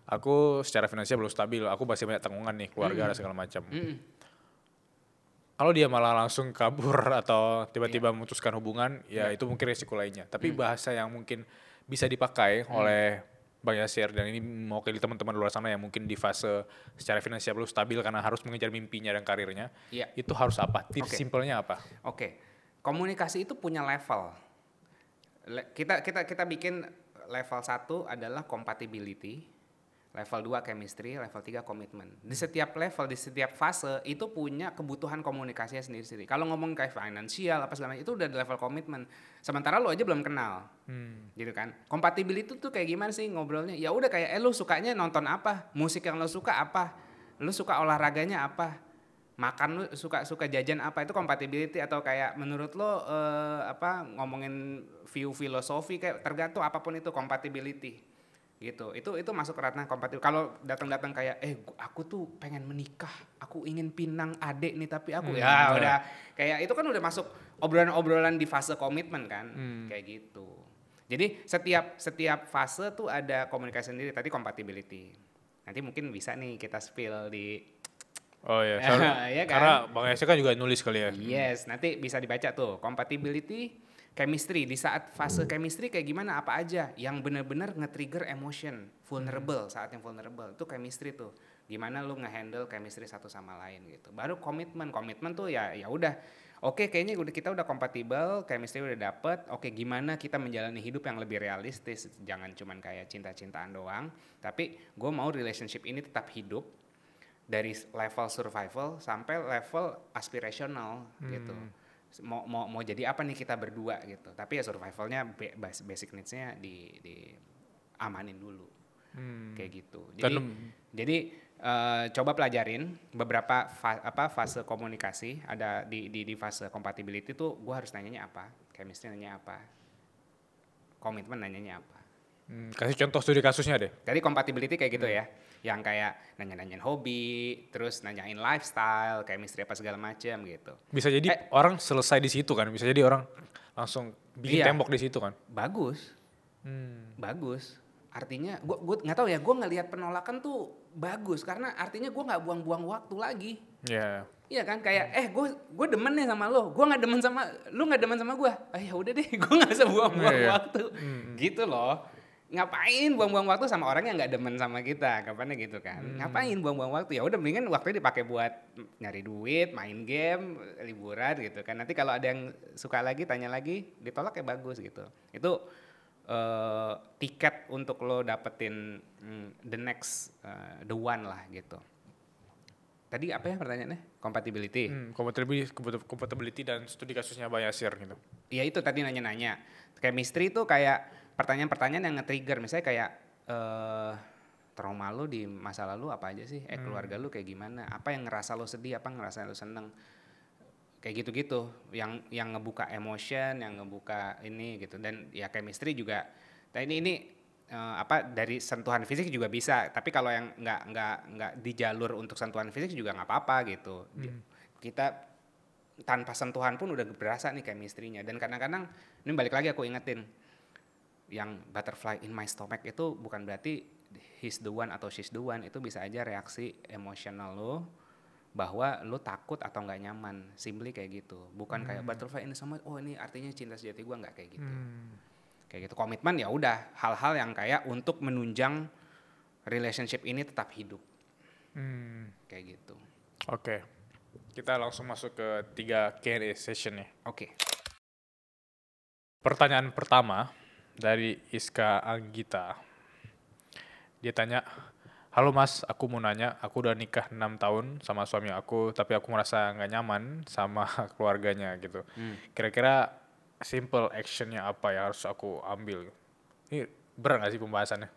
aku secara finansial belum stabil, aku masih banyak tanggungan nih, keluarga dan segala macam. Kalau dia malah langsung kabur atau tiba-tiba memutuskan hubungan, ya itu mungkin resiko lainnya. Tapi bahasa yang mungkin bisa dipakai oleh Bang Yasir, dan ini mau ke teman-teman luar sana yang mungkin di fase secara finansial belum stabil karena harus mengejar mimpinya dan karirnya, itu harus apa? Tips simpelnya apa? Oke. Komunikasi itu punya level. Kita bikin level 1 adalah compatibility, level 2 chemistry, level 3 komitmen. Di setiap level, di setiap fase itu punya kebutuhan komunikasinya sendiri-sendiri. Kalau ngomong kayak finansial apa segala macam itu udah di level komitmen. Sementara lo aja belum kenal. Gitu kan. Compatibility tuh kayak gimana sih ngobrolnya? Ya udah kayak lo sukanya nonton apa? Musik yang lo suka apa? Lo suka olahraganya apa? Makan lu suka jajan apa? Itu compatibility. Atau kayak menurut lo ngomongin view filosofi, kayak tergantung apapun itu compatibility gitu. Itu masuk ke ranah kompatibel. Kalau datang kayak aku tuh pengen menikah, aku ingin pinang adek nih, tapi aku udah kayak itu kan udah masuk obrolan di fase komitmen kan. Kayak gitu. Jadi setiap fase tuh ada komunikasi sendiri. Tadi compatibility. Nanti mungkin bisa nih kita spill di iya, ya kan? Karena Bang Yasir kan juga nulis kali ya. Yes, nanti bisa dibaca tuh. Compatibility, chemistry. Di saat fase chemistry kayak gimana, apa aja yang benar-benar nge-trigger emotion, vulnerable, saat yang vulnerable. Itu chemistry tuh. Gimana lu nge-handle chemistry satu sama lain gitu. Baru komitmen tuh ya udah. Oke, kayaknya kita udah kompatibel, chemistry udah dapet. Oke, gimana kita menjalani hidup yang lebih realistis. Jangan cuman kayak cinta-cintaan doang. Tapi gue mau relationship ini tetap hidup. Dari level survival sampai level aspirational gitu. Mau jadi apa nih kita berdua gitu. Tapi ya survivalnya basic needs-nya di amanin dulu. Kayak gitu. Jadi coba pelajarin beberapa fase komunikasi. Ada di fase compatibility tuh gue harus nanyanya apa, chemistry nanya apa, komitmen nanyanya apa. Kasih contoh studi kasusnya deh. Jadi compatibility kayak gitu ya. Yang kayak nanya-nanyain hobi, terus nanyain lifestyle, chemistry apa segala macam gitu. Bisa jadi orang selesai di situ kan. Bisa jadi orang langsung bikin tembok di situ kan. Bagus. Bagus. Artinya gue nggak tahu ya, gue ngelihat penolakan tuh bagus karena artinya gue nggak buang-buang waktu lagi. Iya kan, kayak gue demen nih sama lo, gue nggak demen sama lu, nggak demen sama gue. Ya udah deh, gue nggak usah buang-buang waktu. Gitu loh. Ngapain buang-buang waktu sama orang yang nggak demen sama kita, kapannya gitu kan. Ngapain buang-buang waktu? Ya udah mendingan waktunya dipakai buat nyari duit, main game, liburan gitu kan. Nanti kalau ada yang suka lagi, tanya lagi, ditolak ya bagus gitu. Itu tiket untuk lo dapetin the next, the one lah gitu. Tadi apa ya pertanyaannya? Compatibility. Compatibility dan studi kasusnya Bang Yasir gitu. Ya itu tadi nanya-nanya. Chemistry itu kayak pertanyaan-pertanyaan yang nge-trigger. Misalnya kayak trauma lo di masa lalu apa aja sih? Keluarga lo kayak gimana? Apa yang ngerasa lo sedih? Apa yang ngerasa lo seneng? Kayak gitu-gitu. Yang ngebuka emotion, yang ngebuka ini gitu. Dan ya chemistry juga. Nah ini dari sentuhan fisik juga bisa. Tapi kalau yang nggak di jalur untuk sentuhan fisik juga nggak apa-apa gitu. Kita tanpa sentuhan pun udah berasa nih chemistry-nya. Dan kadang-kadang ini balik lagi aku ingetin yang butterfly in my stomach itu bukan berarti he's the one atau she's the one, itu bisa aja reaksi emosional lo bahwa lo takut atau nggak nyaman, simply kayak gitu. Bukan kayak butterfly in the stomach, oh ini artinya cinta sejati gue, nggak kayak gitu. Kayak gitu. Komitmen ya udah hal-hal yang kayak untuk menunjang relationship ini tetap hidup. Kayak gitu. Oke. Kita langsung masuk ke 3 Q&A session nih. Oke. Pertanyaan pertama dari Iska Anggita. Dia tanya, halo Mas, aku mau nanya, aku udah nikah 6 tahun sama suami aku, tapi aku merasa nggak nyaman sama keluarganya gitu. Kira-kira simple actionnya apa yang harus aku ambil? Ini berat nggak sih pembahasannya?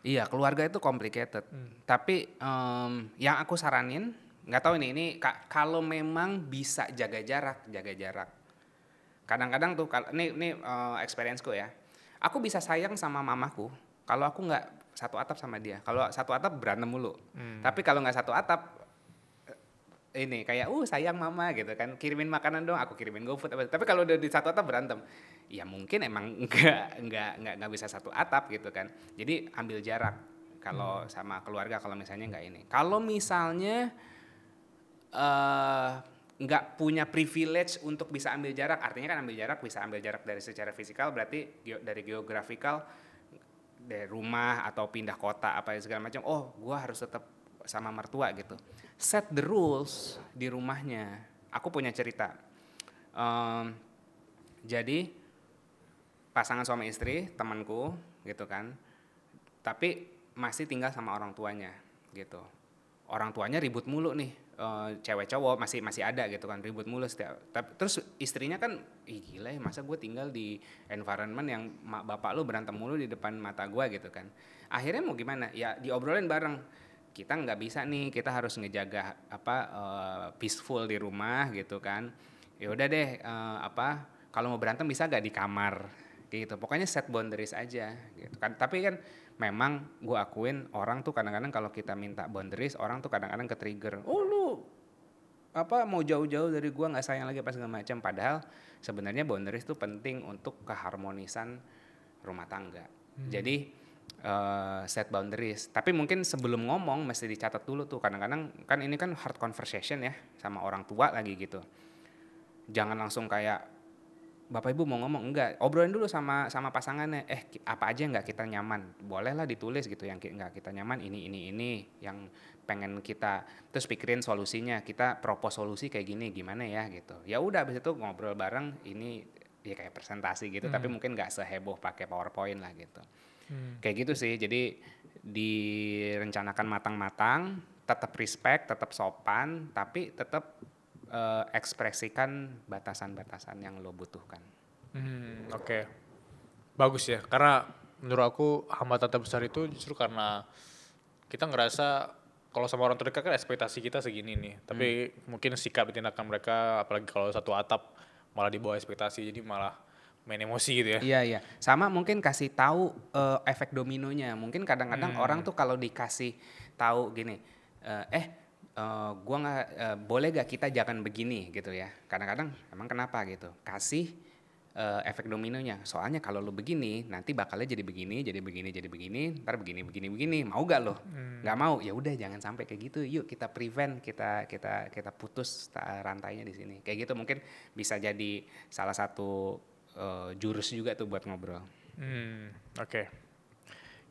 Iya, keluarga itu complicated. Tapi yang aku saranin, nggak tahu ini kalau memang bisa jaga jarak, jaga jarak. Kadang-kadang tuh, ini experience-ku ya. Aku bisa sayang sama mamaku kalau aku nggak satu atap sama dia. Kalau satu atap berantem mulu. Tapi kalau nggak satu atap, ini kayak sayang mama gitu kan, kirimin makanan dong, aku kirimin GoFood apa. Tapi kalau udah di satu atap berantem, ya mungkin emang nggak bisa satu atap gitu kan. Jadi ambil jarak kalau sama keluarga, kalau misalnya nggak ini. Kalau misalnya nggak punya privilege untuk bisa ambil jarak, artinya kan ambil jarak, bisa ambil jarak dari secara fisikal, berarti dari geografikal, dari rumah atau pindah kota apa segala macam. Oh, gua harus tetap sama mertua gitu. Set the rules di rumahnya. Aku punya cerita. Jadi pasangan suami istri, temanku gitu kan. Tapi masih tinggal sama orang tuanya gitu. Orang tuanya ribut mulu nih. Cewek cowok masih ada gitu kan, ribut mulu setiap. Terus istrinya kan, gila ya, masa gue tinggal di environment yang bapak lu berantem mulu di depan mata gue gitu kan. Akhirnya mau gimana? Ya diobrolin bareng. Kita nggak bisa nih, kita harus ngejaga peaceful di rumah gitu kan. Ya udah deh, kalau mau berantem bisa gak di kamar gitu. Pokoknya set boundaries aja gitu kan. Tapi kan memang gue akuin orang tuh kadang-kadang kalau kita minta boundaries, orang tuh kadang-kadang ke-trigger. Oh lu mau jauh-jauh dari gue, nggak sayang lagi apa segala macam. Padahal sebenarnya boundaries tuh penting untuk keharmonisan rumah tangga. Jadi set boundaries. Tapi mungkin sebelum ngomong mesti dicatat dulu tuh. Kadang-kadang kan ini kan hard conversation ya sama orang tua lagi gitu. Jangan langsung kayak Bapak Ibu mau ngomong, enggak, obrolin dulu sama pasangannya. Apa aja nggak kita nyaman, bolehlah ditulis gitu yang nggak kita nyaman, ini yang pengen kita, terus pikirin solusinya, kita propose solusi kayak gini gimana ya gitu. Ya udah, habis itu ngobrol bareng, ini ya kayak presentasi gitu, tapi mungkin nggak seheboh pakai PowerPoint lah gitu. Kayak gitu sih. Jadi direncanakan matang-matang, tetap respect, tetap sopan, tapi tetap ekspresikan batasan-batasan yang lo butuhkan. Oke. Bagus ya, karena menurut aku hambatan terbesar itu justru karena kita ngerasa kalau sama orang terdekat kan ekspektasi kita segini nih, tapi mungkin sikap dan tindakan mereka, apalagi kalau satu atap, malah di bawah ekspektasi, jadi malah main emosi gitu ya. Iya. Sama mungkin kasih tahu efek dominonya. Mungkin kadang-kadang orang tuh kalau dikasih tahu gini, gua nggak boleh gak kita jangan begini gitu ya. Kadang-kadang emang kenapa gitu? Kasih efek dominonya. Soalnya kalau lo begini, nanti bakalnya jadi begini, ntar begini. Mau gak lo? Nggak mau. Ya udah, jangan sampai kayak gitu. Yuk kita prevent, kita putus rantainya di sini. Kayak gitu mungkin bisa jadi salah satu jurus juga tuh buat ngobrol. Oke.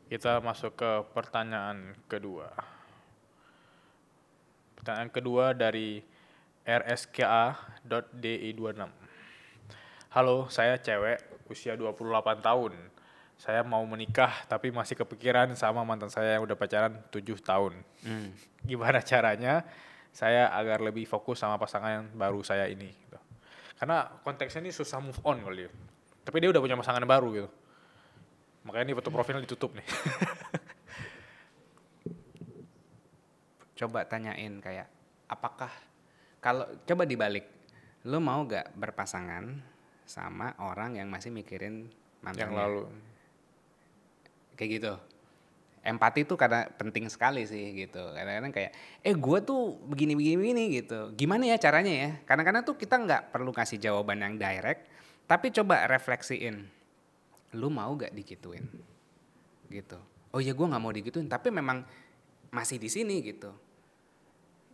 Kita masuk ke pertanyaan kedua. Pertanyaan kedua dari rska.di26. Halo, saya cewek, usia 28 tahun. Saya mau menikah tapi masih kepikiran sama mantan saya yang udah pacaran 7 tahun. Gimana caranya saya agar lebih fokus sama pasangan yang baru saya ini? Gitu. Karena konteksnya ini susah move on kali ya. Tapi dia udah punya pasangan baru gitu. Makanya ini foto profilnya ditutup nih. Coba tanyain kayak, apakah, kalau coba dibalik, lo mau gak berpasangan sama orang yang masih mikirin mantannya? Yang lalu. Kayak gitu. empati tuh karena penting sekali sih gitu. Kadang-kadang kayak, gue tuh begini gitu. Gimana ya caranya ya? Kadang-kadang tuh kita nggak perlu kasih jawaban yang direct, tapi coba refleksiin. Lu mau gak digituin? Gitu. Oh ya gue nggak mau digituin, tapi memang masih di sini gitu.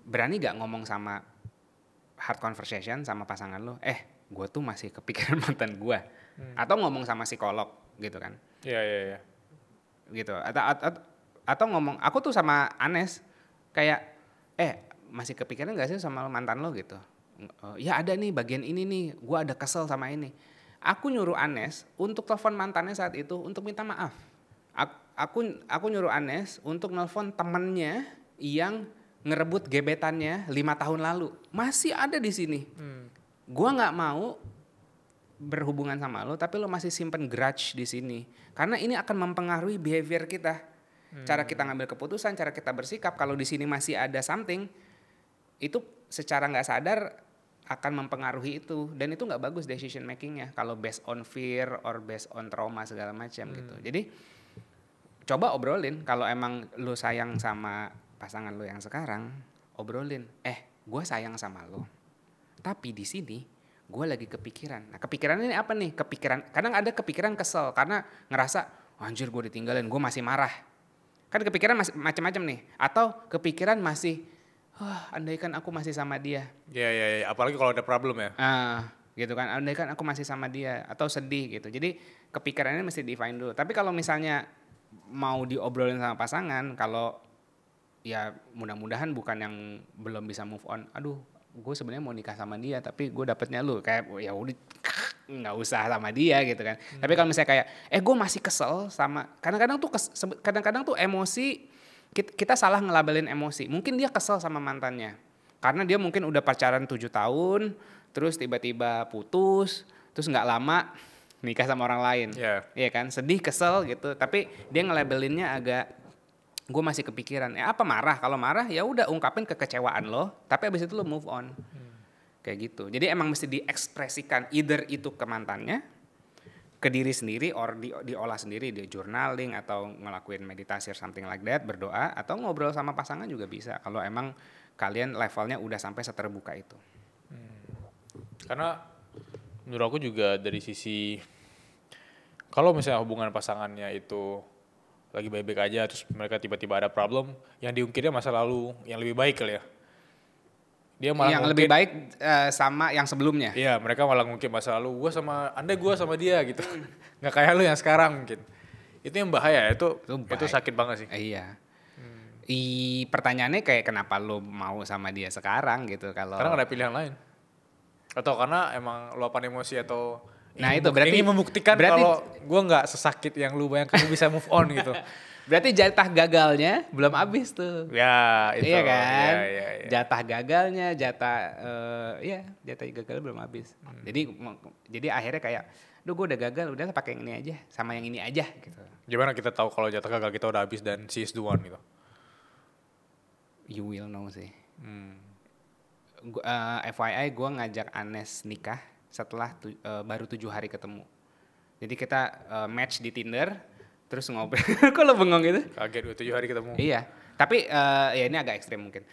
Berani gak ngomong sama hard conversation sama pasangan lo? Gue tuh masih kepikiran mantan gue. Atau ngomong sama psikolog gitu kan? Iya. Gitu. Atau ngomong, aku tuh sama Anes kayak, masih kepikiran gak sih sama mantan lo gitu? Ya ada nih bagian ini nih, gue ada kesel sama ini. Aku nyuruh Anes untuk telepon mantannya saat itu untuk minta maaf. Aku nyuruh Anes untuk nelpon temennya yang ngerebut gebetannya 5 tahun lalu. Masih ada di sini. Gua nggak mau berhubungan sama lo, tapi lo masih simpen grudge di sini. Karena ini akan mempengaruhi behavior kita. Cara kita ngambil keputusan, cara kita bersikap. Kalau di sini masih ada something, itu secara nggak sadar akan mempengaruhi itu. Dan itu nggak bagus decision makingnya. Kalau based on fear or based on trauma segala macam gitu. Jadi coba obrolin. Kalau emang lo sayang sama pasangan lo yang sekarang, obrolin. Gue sayang sama lo, tapi di sini gue lagi kepikiran. Nah kepikiran ini apa nih? Kadang ada kepikiran kesel karena ngerasa anjir gue ditinggalin, gue masih marah. Kan kepikiran macam-macam nih. Atau kepikiran masih, andaikan aku masih sama dia. Iya. Apalagi kalau ada problem ya. Gitu kan. Andaikan aku masih sama dia. Atau sedih gitu. Jadi kepikirannya mesti define dulu. Tapi kalau misalnya mau diobrolin sama pasangan, kalau ya mudah-mudahan bukan yang belum bisa move on. Aduh, gue sebenarnya mau nikah sama dia, tapi gue dapetnya lu. Kayak ya udah nggak usah sama dia gitu kan. Tapi kalau misalnya kayak, gue masih kesel sama. Kadang-kadang tuh emosi, kita salah ngelabelin emosi. Mungkin dia kesel sama mantannya, karena dia mungkin udah pacaran 7 tahun, terus tiba-tiba putus, terus nggak lama nikah sama orang lain. Iya kan, sedih, kesel gitu. Tapi dia ngelabelinnya agak, gue masih kepikiran. Apa marah? Kalau marah ya udah ungkapin kekecewaan lo, tapi abis itu lo move on. Kayak gitu. Jadi emang mesti diekspresikan, either itu ke mantannya, ke diri sendiri, or diolah sendiri, di journaling atau ngelakuin meditasi or something like that, berdoa, atau ngobrol sama pasangan juga bisa. Kalau emang kalian levelnya udah sampai seterbuka itu. Karena menurut aku juga dari sisi, kalau misalnya hubungan pasangannya itu lagi baik-baik aja, terus mereka tiba-tiba ada problem, yang diungkitnya masa lalu yang lebih baik kali ya. Dia malah yang lebih baik sama yang sebelumnya. Iya, mereka malah ngungkit masa lalu, gue sama dia gitu. Nggak kayak lu yang sekarang mungkin. Itu yang bahaya, itu sakit banget sih. Iya. Pertanyaannya kayak kenapa lu mau sama dia sekarang gitu? Karena nggak ada pilihan lain. Atau karena emang luapan emosi atau itu berarti ingin membuktikan kalau gue nggak sesakit yang lu bayangkan, gue bisa move on gitu. Berarti jatah gagalnya belum habis tuh. Ya itu. Iya kan. Ya. Jatah gagalnya, jatah gagalnya belum habis. Jadi akhirnya kayak, gue udah gagal, udah pakai yang ini aja, sama yang ini aja gitu. Gimana kita tahu kalau jatah gagal kita udah habis dan she is the one gitu? You will know sih. FYI gue ngajak Anes nikah setelah baru 7 hari ketemu. Jadi kita match di Tinder, terus ngobrol. Kok lo bengong gitu? Kaget 7 hari ketemu. Iya, tapi ya ini agak ekstrim mungkin.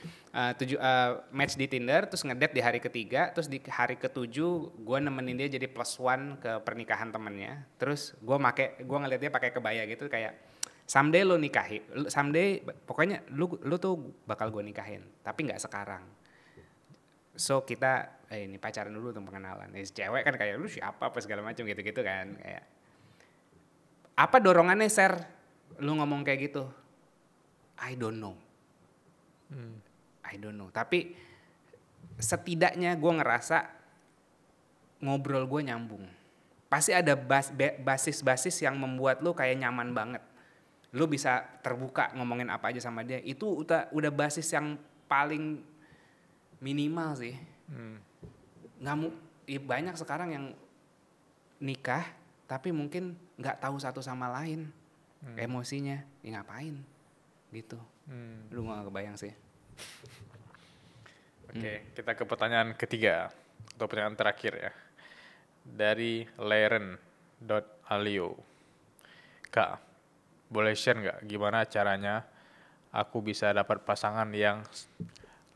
Match di Tinder, terus ngedate di hari ketiga, terus di hari ke-7 gue nemenin dia jadi +1 ke pernikahan temennya. Terus gue ngeliat dia pakai kebaya gitu kayak, someday lo nikahin, someday pokoknya lu tuh bakal gue nikahin, tapi nggak sekarang. So kita ini pacaran dulu untuk pengenalan. Cewek kan kayak lu siapa apa segala macam gitu-gitu kan. Kayak apa dorongannya Ser? Lu ngomong kayak gitu? I don't know. Tapi setidaknya gue ngerasa ngobrol gue nyambung. Pasti ada basis-basis yang membuat lu kayak nyaman banget. Lu bisa terbuka ngomongin apa aja sama dia. Itu udah basis yang paling minimal sih. Banyak sekarang yang nikah tapi mungkin nggak tahu satu sama lain emosinya, ngapain gitu. Lu nggak kebayang sih. Oke, kita ke pertanyaan ketiga atau pertanyaan terakhir ya, dari Leren.alio. Kak, boleh share nggak gimana caranya aku bisa dapat pasangan yang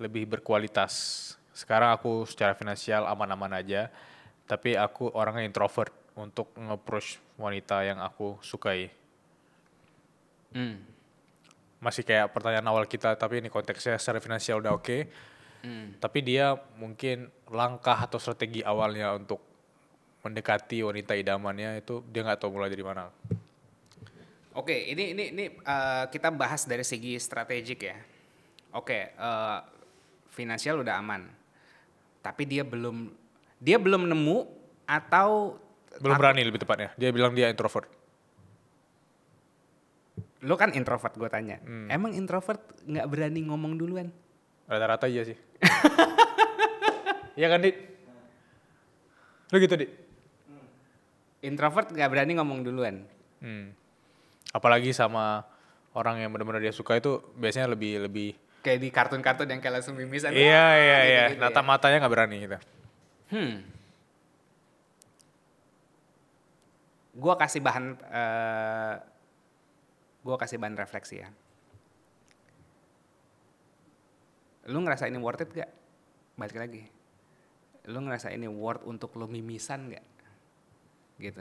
lebih berkualitas? Sekarang aku secara finansial aman-aman aja, tapi aku orangnya introvert untuk nge-approach wanita yang aku sukai. Hmm. Masih kayak pertanyaan awal kita, tapi ini konteksnya secara finansial udah oke. Tapi dia mungkin langkah atau strategi awalnya untuk mendekati wanita idamannya itu dia nggak tahu mulai dari mana. Oke, ini kita bahas dari segi strategik ya. Oke, finansial udah aman, tapi dia belum nemu atau Belum berani lebih tepatnya. Dia bilang dia introvert. lo kan introvert gue tanya, emang introvert nggak berani ngomong duluan? Rata-rata iya sih. Iya kan, Dit? Lu gitu, Dit? Introvert nggak berani ngomong duluan. Apalagi sama orang yang benar-benar dia suka itu biasanya lebih Kayak di kartun-kartun yang kayak langsung mimisan. iya gitu nata matanya nggak berani gitu. Gue kasih bahan refleksi ya. Lu ngerasa ini worth it gak? Balik lagi. Lu ngerasa ini worth untuk lu mimisan gak? Gitu.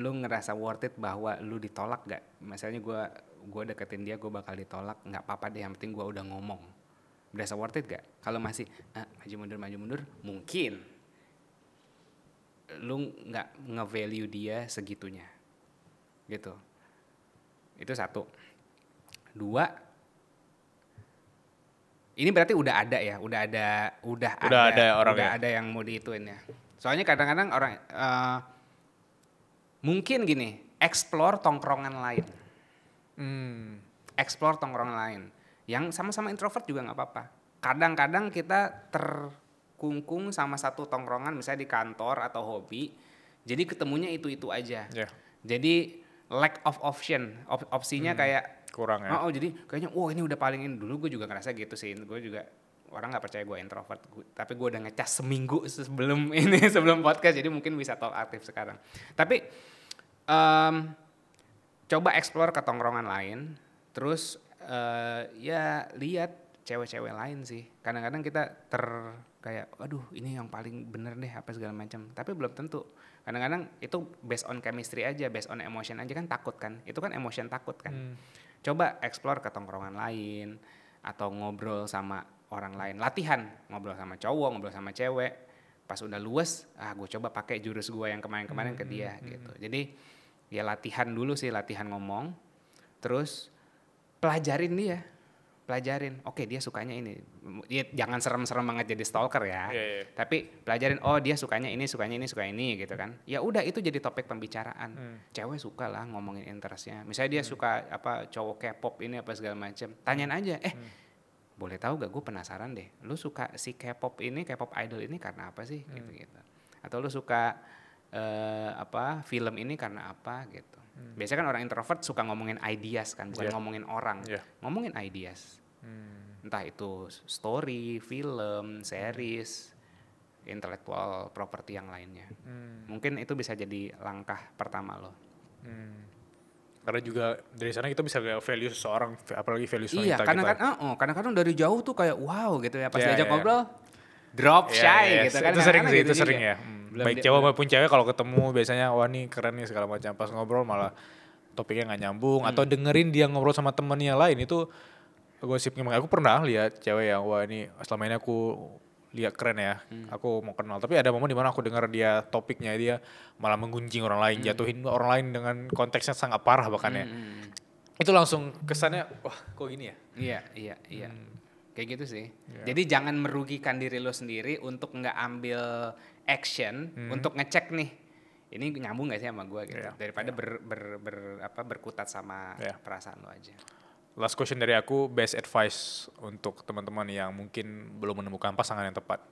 Lu ngerasa worth it bahwa lu ditolak gak? Misalnya gue deketin dia, gue bakal ditolak, nggak apa-apa deh, yang penting gue udah ngomong. Berasa worth it gak? Kalau masih maju mundur, mungkin lu nggak nge-value dia segitunya, gitu. Itu satu. Dua, ini berarti udah ada yang mau diituin ya. Soalnya kadang-kadang orang mungkin gini, explore tongkrongan lain. Explore tongkrongan lain. Yang sama-sama introvert juga nggak apa-apa. Kadang-kadang kita terkungkung sama satu tongkrongan, misalnya di kantor atau hobi. Jadi ketemunya itu-itu aja. Yeah. Jadi lack of option, opsinya kayak kurang ya. Jadi kayaknya, ini udah paling ini. Dulu gue juga ngerasa gitu sih. Gue juga orang nggak percaya gue introvert, tapi gue udah ngecas seminggu sebelum podcast, jadi mungkin bisa talk aktif sekarang. Tapi coba explore ke tongkrongan lain, terus ya lihat cewek-cewek lain sih. Kadang-kadang kita kayak, aduh ini yang paling bener deh apa segala macam, tapi belum tentu. Kadang-kadang itu based on chemistry aja, based on emotion aja, kan takut kan, itu kan emotion takut kan. Coba explore ke tongkrongan lain atau ngobrol sama orang lain, latihan ngobrol sama cowok, ngobrol sama cewek. Pas udah luas, gue coba pakai jurus gue yang kemarin-kemarin ke dia gitu. Jadi ya latihan dulu sih, latihan ngomong, terus pelajarin dia. Oke, dia sukanya ini. Ya, jangan serem-serem banget jadi stalker ya. Yeah. Tapi pelajarin, dia sukanya ini gitu kan. Ya udah, itu jadi topik pembicaraan. Cewek suka lah ngomongin interestnya. Misalnya dia suka cowok K-pop ini apa segala macam. Tanyain aja, boleh tahu gak, gue penasaran deh. Lu suka si K-pop idol ini karena apa sih? Gitu. Atau lu suka film ini karena apa gitu. Biasanya kan orang introvert suka ngomongin ideas kan, bukan ngomongin orang. Ngomongin ideas. Entah itu story, film, series, intellectual property yang lainnya. Mungkin itu bisa jadi langkah pertama lo. Karena juga dari sana kita bisa lihat value seseorang, apalagi value wanita. Iya, kadang-kadang dari jauh tuh kayak wow gitu ya, pas diajak ngobrol drop shy gitu kan. Itu sering ya. Baik cowok maupun cewek kalau ketemu biasanya wah nih keren nih segala macam, pas ngobrol malah topiknya nggak nyambung atau dengerin dia ngobrol sama temennya lain itu gosipnya. Aku pernah lihat cewek yang wah ini selama ini aku lihat keren ya, aku mau kenal, tapi ada momen dimana aku dengar dia topiknya dia malah menggunjing orang lain, jatuhin orang lain dengan konteksnya sangat parah bahkan ya. Itu langsung kesannya wah kok gini ya. Iya. Kayak gitu sih. Jadi jangan merugikan diri lo sendiri untuk nggak ambil action untuk ngecek nih, ini nyambung nggak sih sama gue gitu. Daripada berkutat sama perasaan lo aja. Last question dari aku, best advice untuk teman-teman yang mungkin belum menemukan pasangan yang tepat.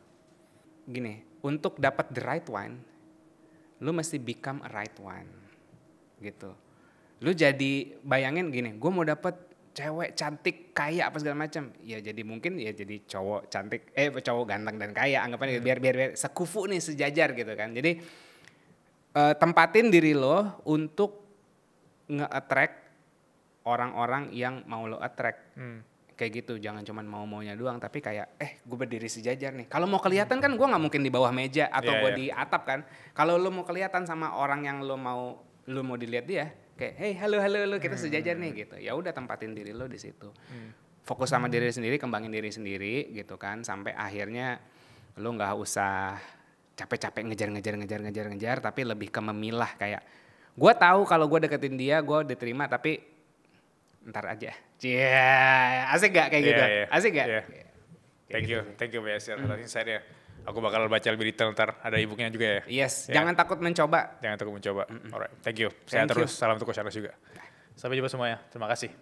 Gini, untuk dapat the right one, lo mesti become a right one, gitu. Lo jadi bayangin gini, gue mau dapet cewek cantik, kaya apa segala macam. Ya jadi mungkin ya jadi cowok cantik, cowok ganteng dan kaya, anggapannya biar sekufu nih, sejajar gitu kan. Jadi tempatin diri lo untuk nge-attract orang-orang yang mau lo attract. Kayak gitu, jangan cuman mau-maunya doang, tapi kayak gue berdiri sejajar nih. Kalau mau kelihatan kan gue nggak mungkin di bawah meja atau gue di atap kan. Kalau lo mau kelihatan sama orang yang lo mau dilihat dia, kayak hey halo kita sejajar nih gitu. Ya udah, tempatin diri lo di situ. Fokus sama diri sendiri, kembangin diri sendiri gitu kan, sampai akhirnya lo nggak usah capek-capek ngejar, tapi lebih ke memilah. Kayak gue tahu kalau gue deketin dia gue diterima, tapi ntar aja. Asik gak kayak gitu? Asik gak? Thank you Mbak Yasir atas insight-nya. Aku bakal baca lebih detail ntar, ada e-booknya juga ya. Yes, jangan takut mencoba. Jangan takut mencoba. Alright, thank you. Sehat terus, salam untuk Coach Charles juga. Sampai jumpa semuanya, terima kasih.